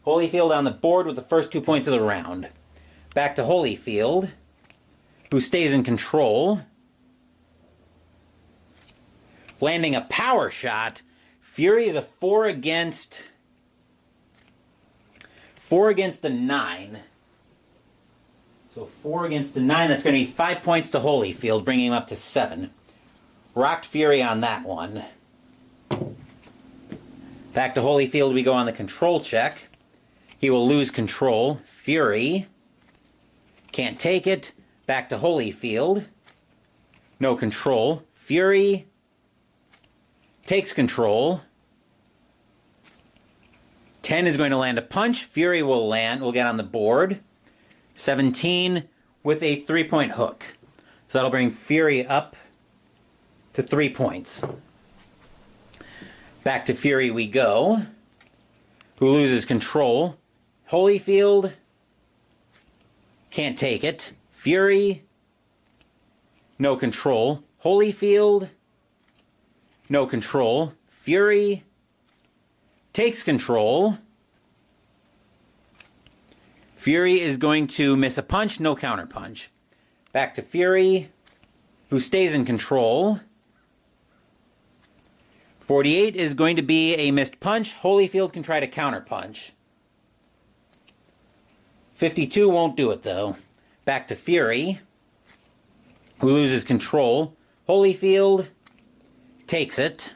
Holyfield on the board with the first 2 points of the round. Back to Holyfield, who stays in control. Landing a power shot. Fury is a 4 against a 9. So 4 against a 9. That's going to be 5 points to Holyfield, bringing him up to 7. Rocked Fury on that one. Back to Holyfield we go on the control check. He will lose control. Fury can't take it. Back to Holyfield. No control. Fury takes control. 10 is going to land a punch. Fury will get on the board. 17 with a 3-point hook. So that'll bring Fury up to 3 points. Back to Fury we go, who loses control. Holyfield can't take it. Fury, no control. Holyfield, no control. Fury takes control. Fury is going to miss a punch, no counter punch. Back to Fury, who stays in control. 48 is going to be a missed punch. Holyfield can try to counter punch. 52 won't do it though. Back to Fury, who loses control. Holyfield takes it.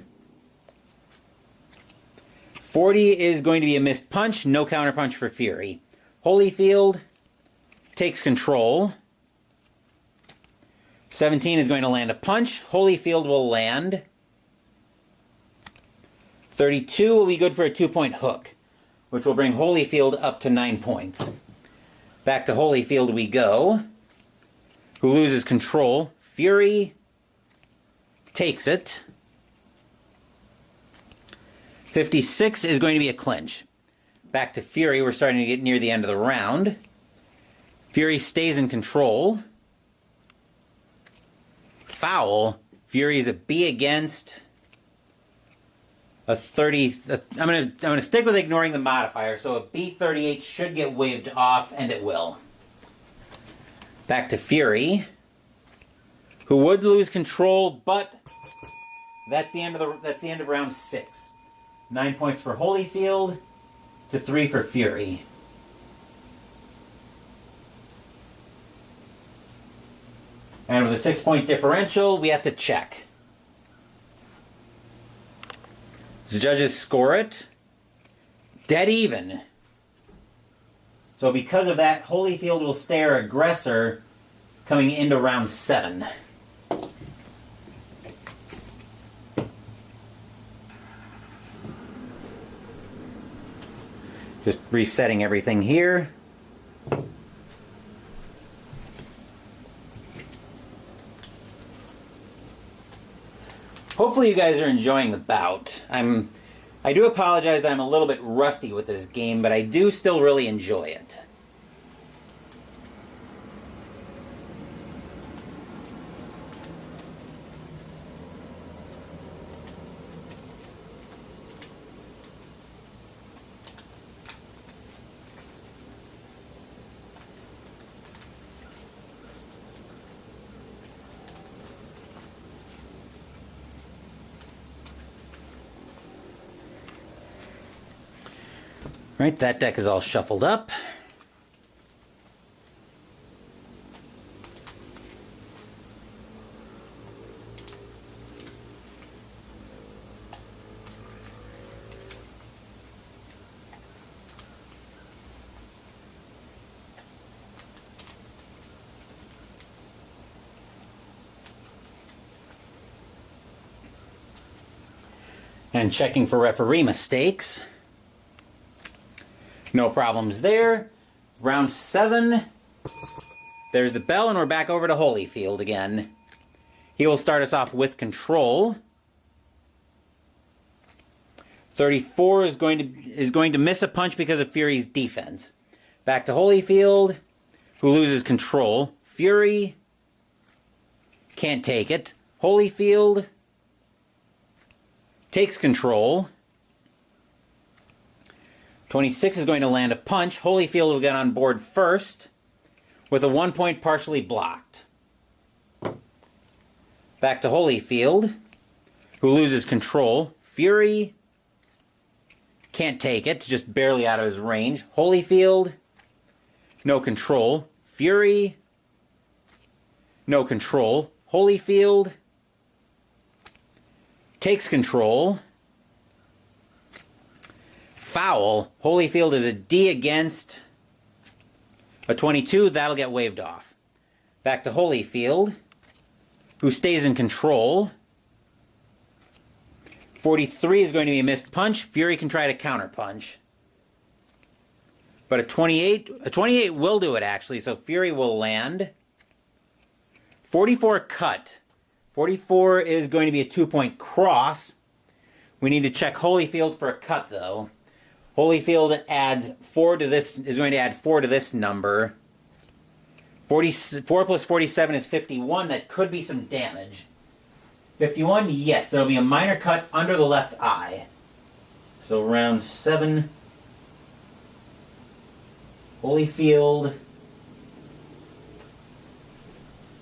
40 is going to be a missed punch. No counter punch for Fury. Holyfield takes control. 17 is going to land a punch. Holyfield will land. 32 will be good for a 2-point hook, which will bring Holyfield up to 9 points. Back to Holyfield we go, who loses control. Fury takes it. 56 is going to be a clinch. Back to Fury, we're starting to get near the end of the round. Fury stays in control. Foul. Fury is a B against a 30. I'm gonna stick with ignoring the modifier, so a B38 should get waved off, and it will. Back to Fury, who would lose control, but that's the end of round 6. 9 points for Holyfield to 3 for Fury. And with a 6-point differential, we have to check. The judges score it dead even. So because of that, Holyfield will stay our aggressor coming into round 7. Just resetting everything here. Hopefully you guys are enjoying the bout. I do apologize that I'm a little bit rusty with this game, but I do still really enjoy it. Right, that deck is all shuffled up. And checking for referee mistakes. No problems there. Round 7. There's the bell, and we're back over to Holyfield again. He will start us off with control. 34 is going to miss a punch because of Fury's defense. Back to Holyfield, who loses control. Fury can't take it. Holyfield takes control. 26 is going to land a punch. Holyfield will get on board first with a 1 point partially blocked. Back to Holyfield, who loses control. Fury can't take it, just barely out of his range. Holyfield, no control. Fury, no control. Holyfield takes control. Foul. Holyfield is a D against a 22. That'll get waved off. Back to Holyfield, who stays in control. 43 is going to be a missed punch. Fury can try to counter punch. But a 28 will do it actually, so Fury will land. 44 cut. 44 is going to be a 2-point cross. We need to check Holyfield for a cut though. Holyfield adds 4 to this, is going to add 4 to this number. 44 plus 47 is 51. That could be some damage. 51, yes, there'll be a minor cut under the left eye. So round 7. Holyfield.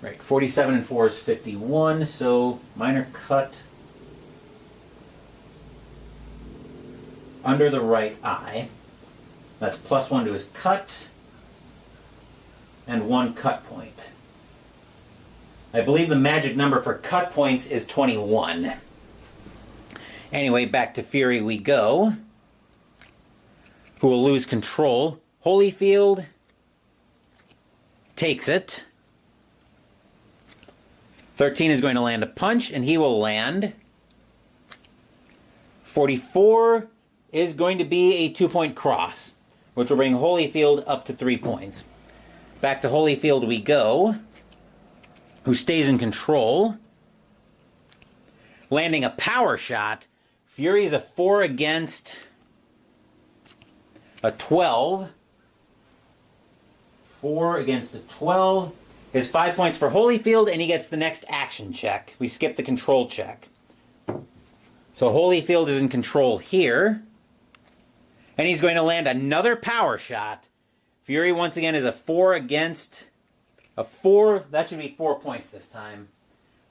Right, 47 and 4 is 51, so minor cut under the right eye. That's +1 to his cut, and 1 cut point. I believe the magic number for cut points is 21. Anyway, back to Fury we go, who will lose control. Holyfield takes it. 13 is going to land a punch, and he will land. 44 is going to be a 2-point cross, which will bring Holyfield up to 3 points. Back to Holyfield we go, who stays in control. Landing a power shot. Fury's a 4 against a 12. 4 against a 12 is 5 points for Holyfield, and he gets the next action check. We skip the control check. So Holyfield is in control here. And he's going to land another power shot. Fury once again is a 4 against a 4. That should be 4 points this time.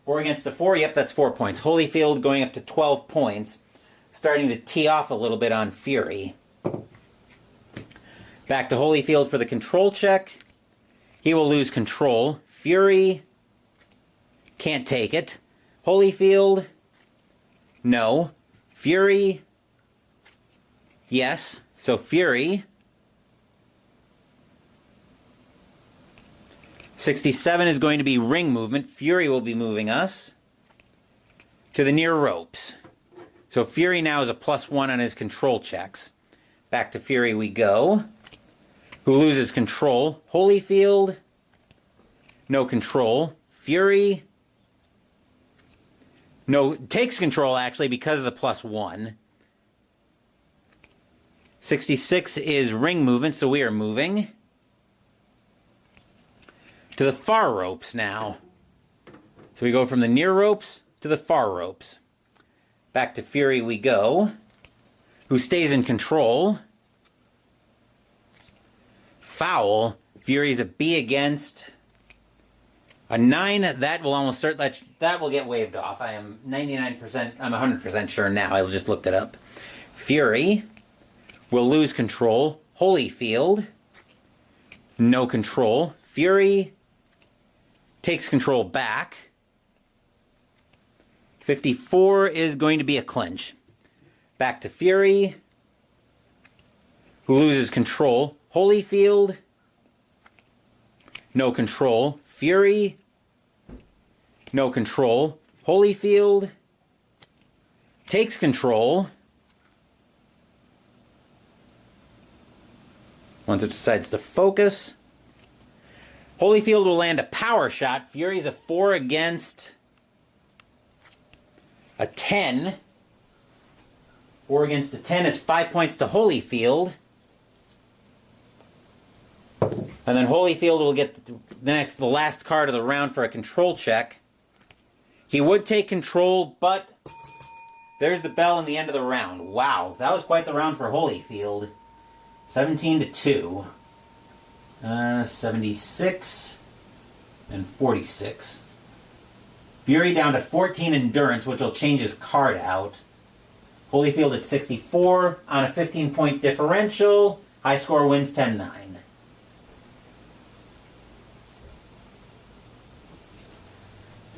4 against a 4. Yep, that's 4 points. Holyfield going up to 12 points. Starting to tee off a little bit on Fury. Back to Holyfield for the control check. He will lose control. Fury can't take it. Holyfield, no. Fury, yes. So Fury. 67 is going to be ring movement. Fury will be moving us to the near ropes. So Fury now is a +1 on his control checks. Back to Fury we go, who loses control. Holyfield, no control. Fury, no, takes control actually because of the +1. 66 is ring movement, so we are moving to the far ropes now. So we go from the near ropes to the far ropes. Back to Fury we go, who stays in control. Foul. Fury's a B against a 9. That will almost start, that will get waved off. I am 99%, I'm 100% sure now. I just looked it up. Fury will lose control. Holyfield, no control. Fury takes control back. 54 is going to be a clinch. Back to Fury, who loses control. Holyfield, no control. Fury, no control. Holyfield takes control. Once it decides to focus. Holyfield will land a power shot. Fury's a 4 against a 10. 4 against a 10 is 5 points to Holyfield. And then Holyfield will get the last card of the round for a control check. He would take control, but there's the bell in the end of the round. Wow, that was quite the round for Holyfield. 17-2. 76 and 46. Fury down to 14 endurance, which will change his card out. Holyfield at 64 on a 15-point differential. High score wins 10-9.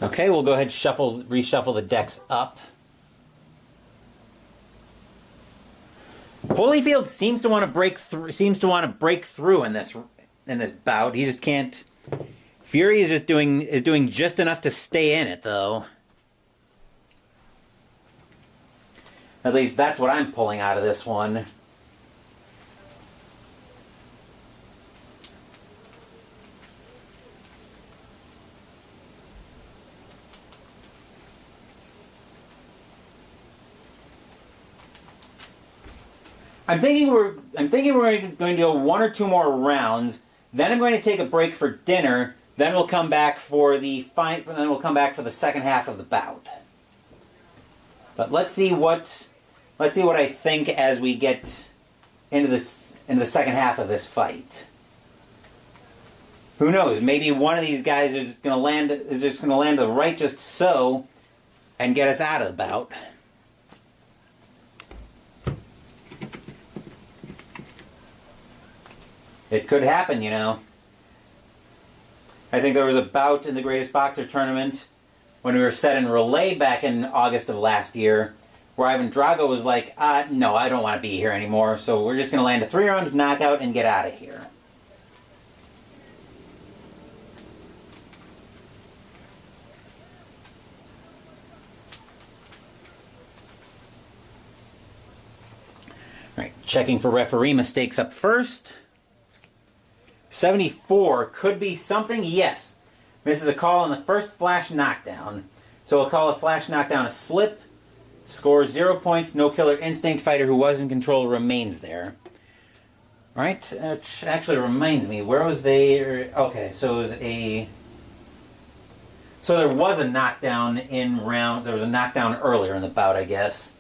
Okay, we'll go ahead and reshuffle the decks up. Holyfield seems to want to break through in this bout. He just can't. Fury is doing just enough to stay in it, though. At least that's what I'm pulling out of this one. I'm thinking we're going to go one or two more rounds. Then I'm going to take a break for dinner. Then we'll come back for the second half of the bout. But let's see what I think as we get into the second half of this fight. Who knows? Maybe one of these guys is just going to land the right just so and get us out of the bout. It could happen, you know. I think there was a bout in the Greatest Boxer tournament when we were set in relay back in August of last year where Ivan Drago was like, no, I don't want to be here anymore, so we're just going to land a 3-round knockout and get out of here. All right, checking for referee mistakes up first. 74 could be something, yes. Misses a call on the first flash knockdown. So we'll call a flash knockdown a slip. Scores 0 points. No killer instinct. Fighter who was in control remains there. Alright, which actually reminds me, where was they? Okay, so it was a... So there was a knockdown there was a knockdown earlier in the bout, I guess.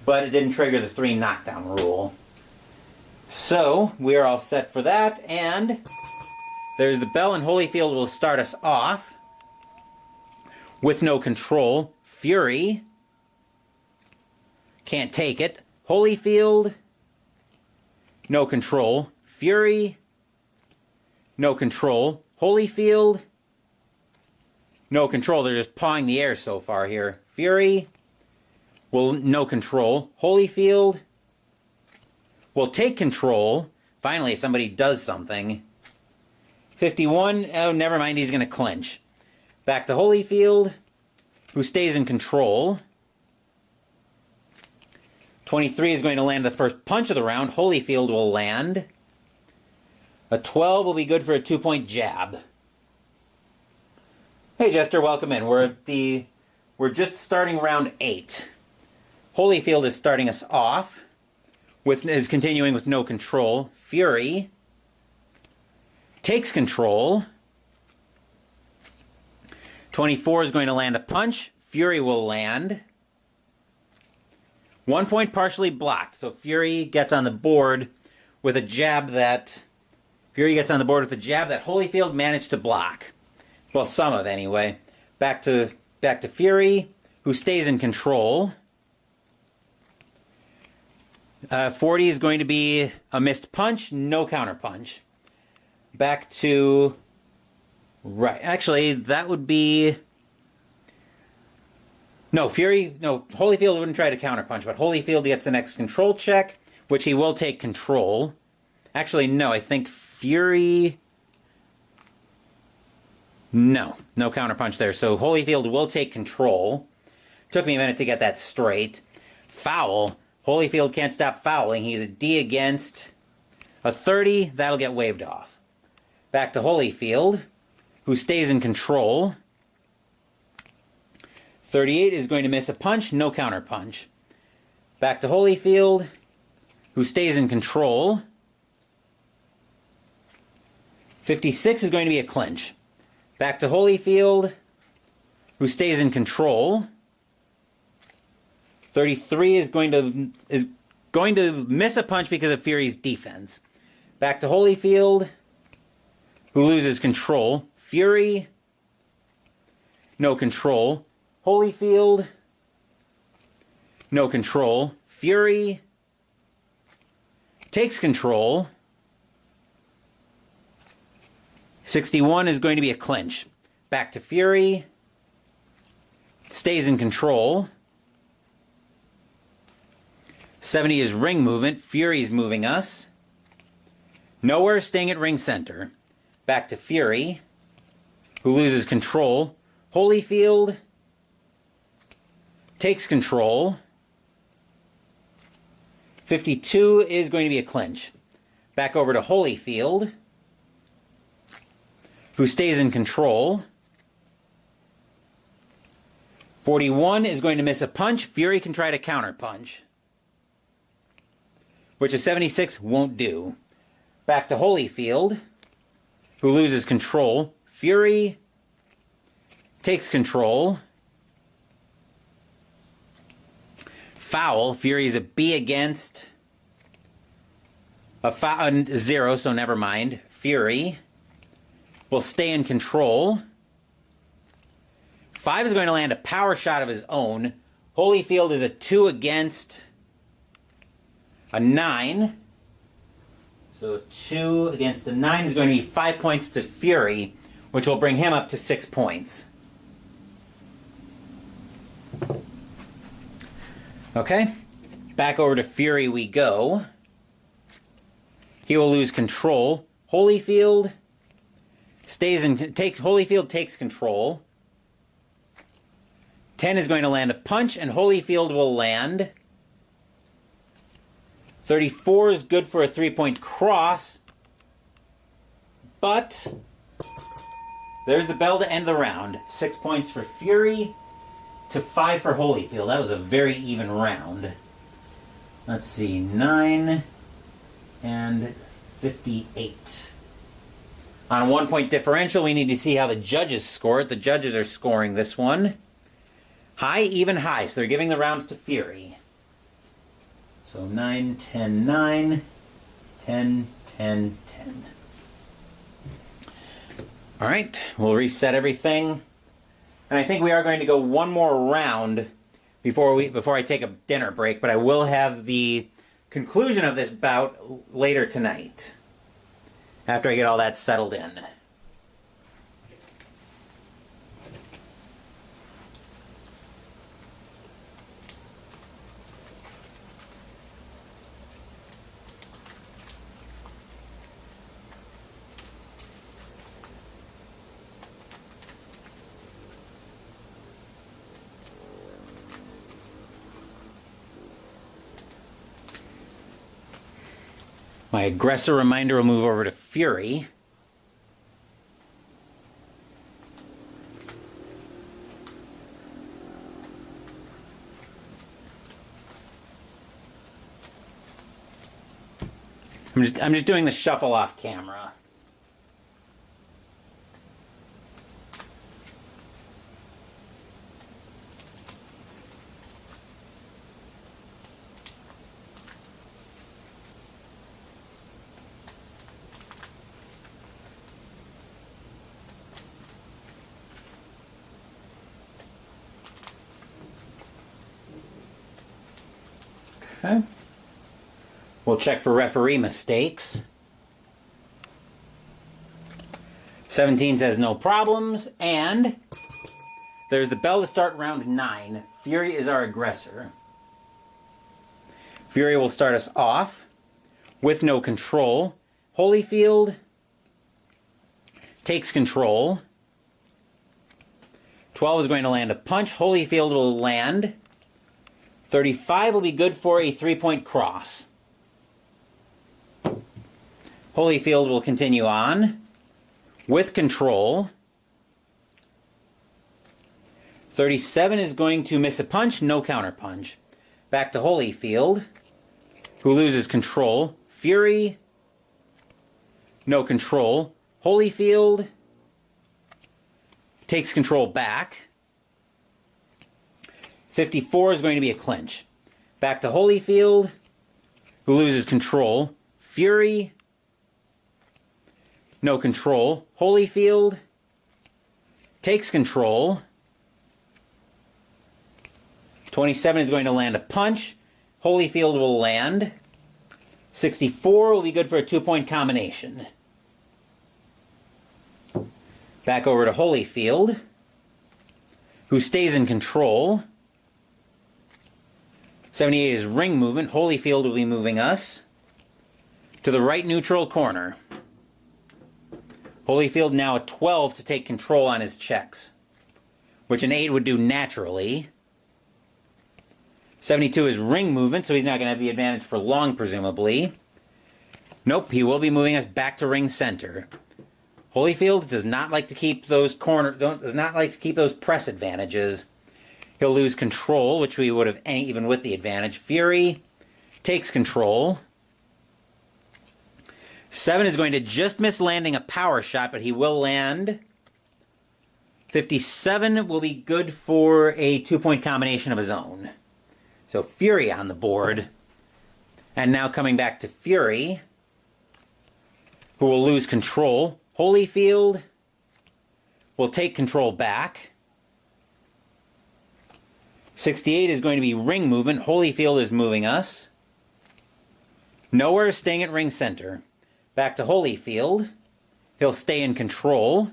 But it didn't trigger the 3 knockdown rule. So, we are all set for that, and there's the bell, and Holyfield will start us off with no control. Fury can't take it. Holyfield, no control. Fury, no control. Holyfield, no control. They're just pawing the air so far here. Fury, no control. Holyfield will take control. Finally, somebody does something. 51, oh, never mind, he's going to clinch. Back to Holyfield, who stays in control. 23 is going to land the first punch of the round. Holyfield will land. A 12 will be good for a 2-point jab. Hey, Jester, welcome in. We're just starting round 8. Holyfield is starting us off. Is continuing with no control. Fury takes control. 24 is going to land a punch. Fury will land. 1 point partially blocked. So Fury gets on the board with a jab that Holyfield managed to block. Well, some of anyway. Back to Fury, who stays in control. 40 is going to be a missed punch, no counter punch. Back to... Right, actually, that would be... No, Holyfield wouldn't try to counter punch, but Holyfield gets the next control check, which he will take control. Actually, no, I think Fury... No counter punch there, so Holyfield will take control. Took me a minute to get that straight. Foul. Holyfield can't stop fouling. He's a D against a 30. That'll get waved off. Back to Holyfield, who stays in control. 38 is going to miss a punch. No counter punch. Back to Holyfield, who stays in control. 56 is going to be a clinch. Back to Holyfield, who stays in control. 33 is going to miss a punch because of Fury's defense. Back to Holyfield, who loses control. Fury No control. Holyfield. No control. Fury. Takes control. 61 is going to be a clinch. Back to Fury. Stays in control. 70 is ring movement. Fury's moving us. Nowhere, staying at ring center. Back to Fury, who loses control. Holyfield takes control. 52 is going to be a clinch. Back over to Holyfield, who stays in control. 41 is going to miss a punch. Fury can try to counter punch, which a 76 won't do. Back to Holyfield, who loses control. Fury takes control. Foul. Fury's a B against. A 0, so never mind. Fury will stay in control. 5 is going to land a power shot of his own. Holyfield is a 2 against a 9. So 2 against a 9 is going to be 5 points to Fury, which will bring him up to 6 points. Okay, back over to Fury we go. He will lose control. Holyfield Holyfield takes control. 10 is going to land a punch, and Holyfield will land. 34 is good for a 3-point cross, but there's the bell to end the round. 6 points for Fury to 5 for Holyfield. That was a very even round. Let's see, 9 and 58. On a 1-point differential, we need to see how the judges score it. The judges are scoring this one. High, even, high. So they're giving the round to Fury. So 9, 10, 9, 10, 10, 10. All right, we'll reset everything. And I think we are going to go one more round before I take a dinner break, but I will have the conclusion of this bout later tonight, after I get all that settled in. My aggressor reminder will move over to Fury. I'm just doing the shuffle off camera. Okay. We'll check for referee mistakes. 17 says no problems, and there's the bell to start round 9. Fury is our aggressor. Fury will start us off with no control. Holyfield takes control. 12 is going to land a punch. Holyfield will land. 35 will be good for a 3-point cross. Holyfield will continue on with control. 37 is going to miss a punch, no counter punch. Back to Holyfield, who loses control. Fury, no control. Holyfield takes control back. 54 is going to be a clinch. Back to Holyfield, who loses control. Fury, no control. Holyfield takes control. 27 is going to land a punch. Holyfield will land. 64 will be good for a 2-point combination. Back over to Holyfield, who stays in control. 78 is ring movement. Holyfield will be moving us to the right neutral corner. Holyfield now at 12 to take control on his checks, which an 8 would do naturally. 72 is ring movement, so he's not going to have the advantage for long, presumably. Nope, he will be moving us back to ring center. Holyfield does not like to keep those those press advantages. He'll lose control, which we would have even with the advantage. Fury takes control. 7 is going to just miss landing a power shot, but he will land. 57 will be good for a 2-point combination of his own. So Fury on the board. And now coming back to Fury, who will lose control. Holyfield will take control back. 68 is going to be ring movement. Holyfield is moving us. Nowhere, staying at ring center. Back to Holyfield. He'll stay in control.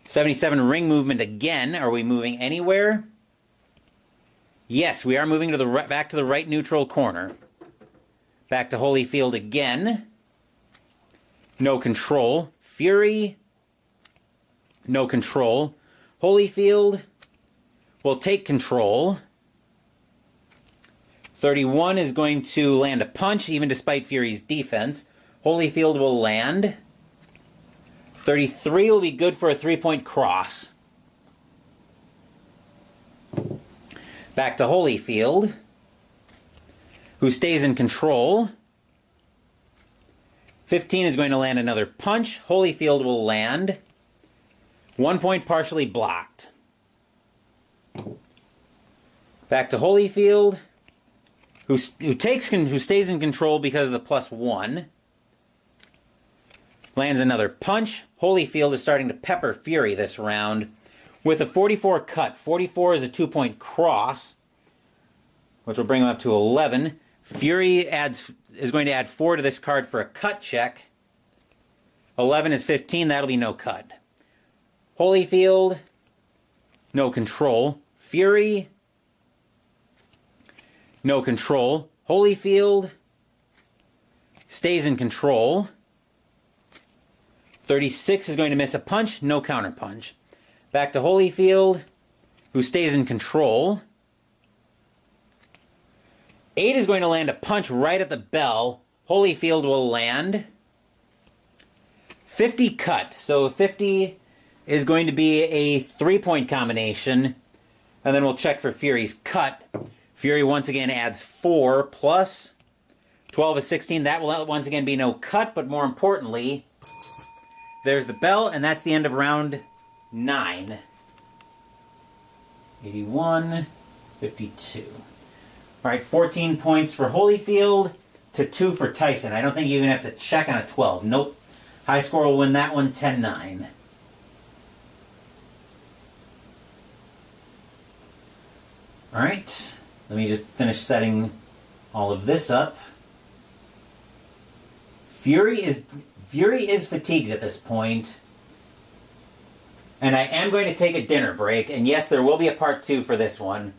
77 ring movement again. Are we moving anywhere? Yes, we are moving to back to the right neutral corner. Back to Holyfield again. No control. Fury. No control. Holyfield will take control. 31 is going to land a punch, even despite Fury's defense. Holyfield will land. 33 will be good for a 3-point cross. Back to Holyfield, who stays in control. 15 is going to land another punch. Holyfield will land. 1 point partially blocked. Back to Holyfield, who stays in control because of the +1. Lands another punch. Holyfield is starting to pepper Fury this round with a 44 cut. 44 is a 2-point cross, which will bring him up to 11. Fury is going to add 4 to this card for a cut check. 11 is 15. That'll be no cut. Holyfield, no control. Fury, no control. Holyfield stays in control. 36 is going to miss a punch. No counter punch. Back to Holyfield, who stays in control. 8 is going to land a punch right at the bell. Holyfield will land. 50 cut. So 50 is going to be a 3-point combination. And then we'll check for Fury's cut. Fury once again adds 4 plus 12 is 16. That will once again be no cut, but more importantly, there's the bell, and that's the end of round 9. 81, 52. All right, 14 points for Holyfield to 2 for Tyson. I don't think you even have to check on a 12. Nope. High score will win that one, 10-9. All right, let me just finish setting all of this up. Fury is fatigued at this point, and I am going to take a dinner break. And yes, there will be a part 2 for this one.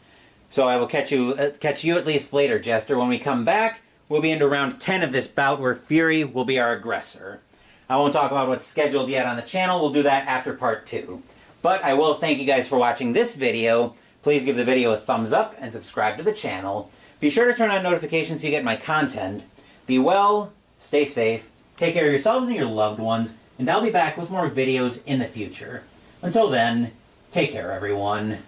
So I will catch you at least later, Jester. When we come back, we'll be into round 10 of this bout, where Fury will be our aggressor. I won't talk about what's scheduled yet on the channel. We'll do that after part 2. But I will thank you guys for watching this video. Please give the video a thumbs up and subscribe to the channel. Be sure to turn on notifications so you get my content. Be well, stay safe, take care of yourselves and your loved ones, and I'll be back with more videos in the future. Until then, take care, everyone.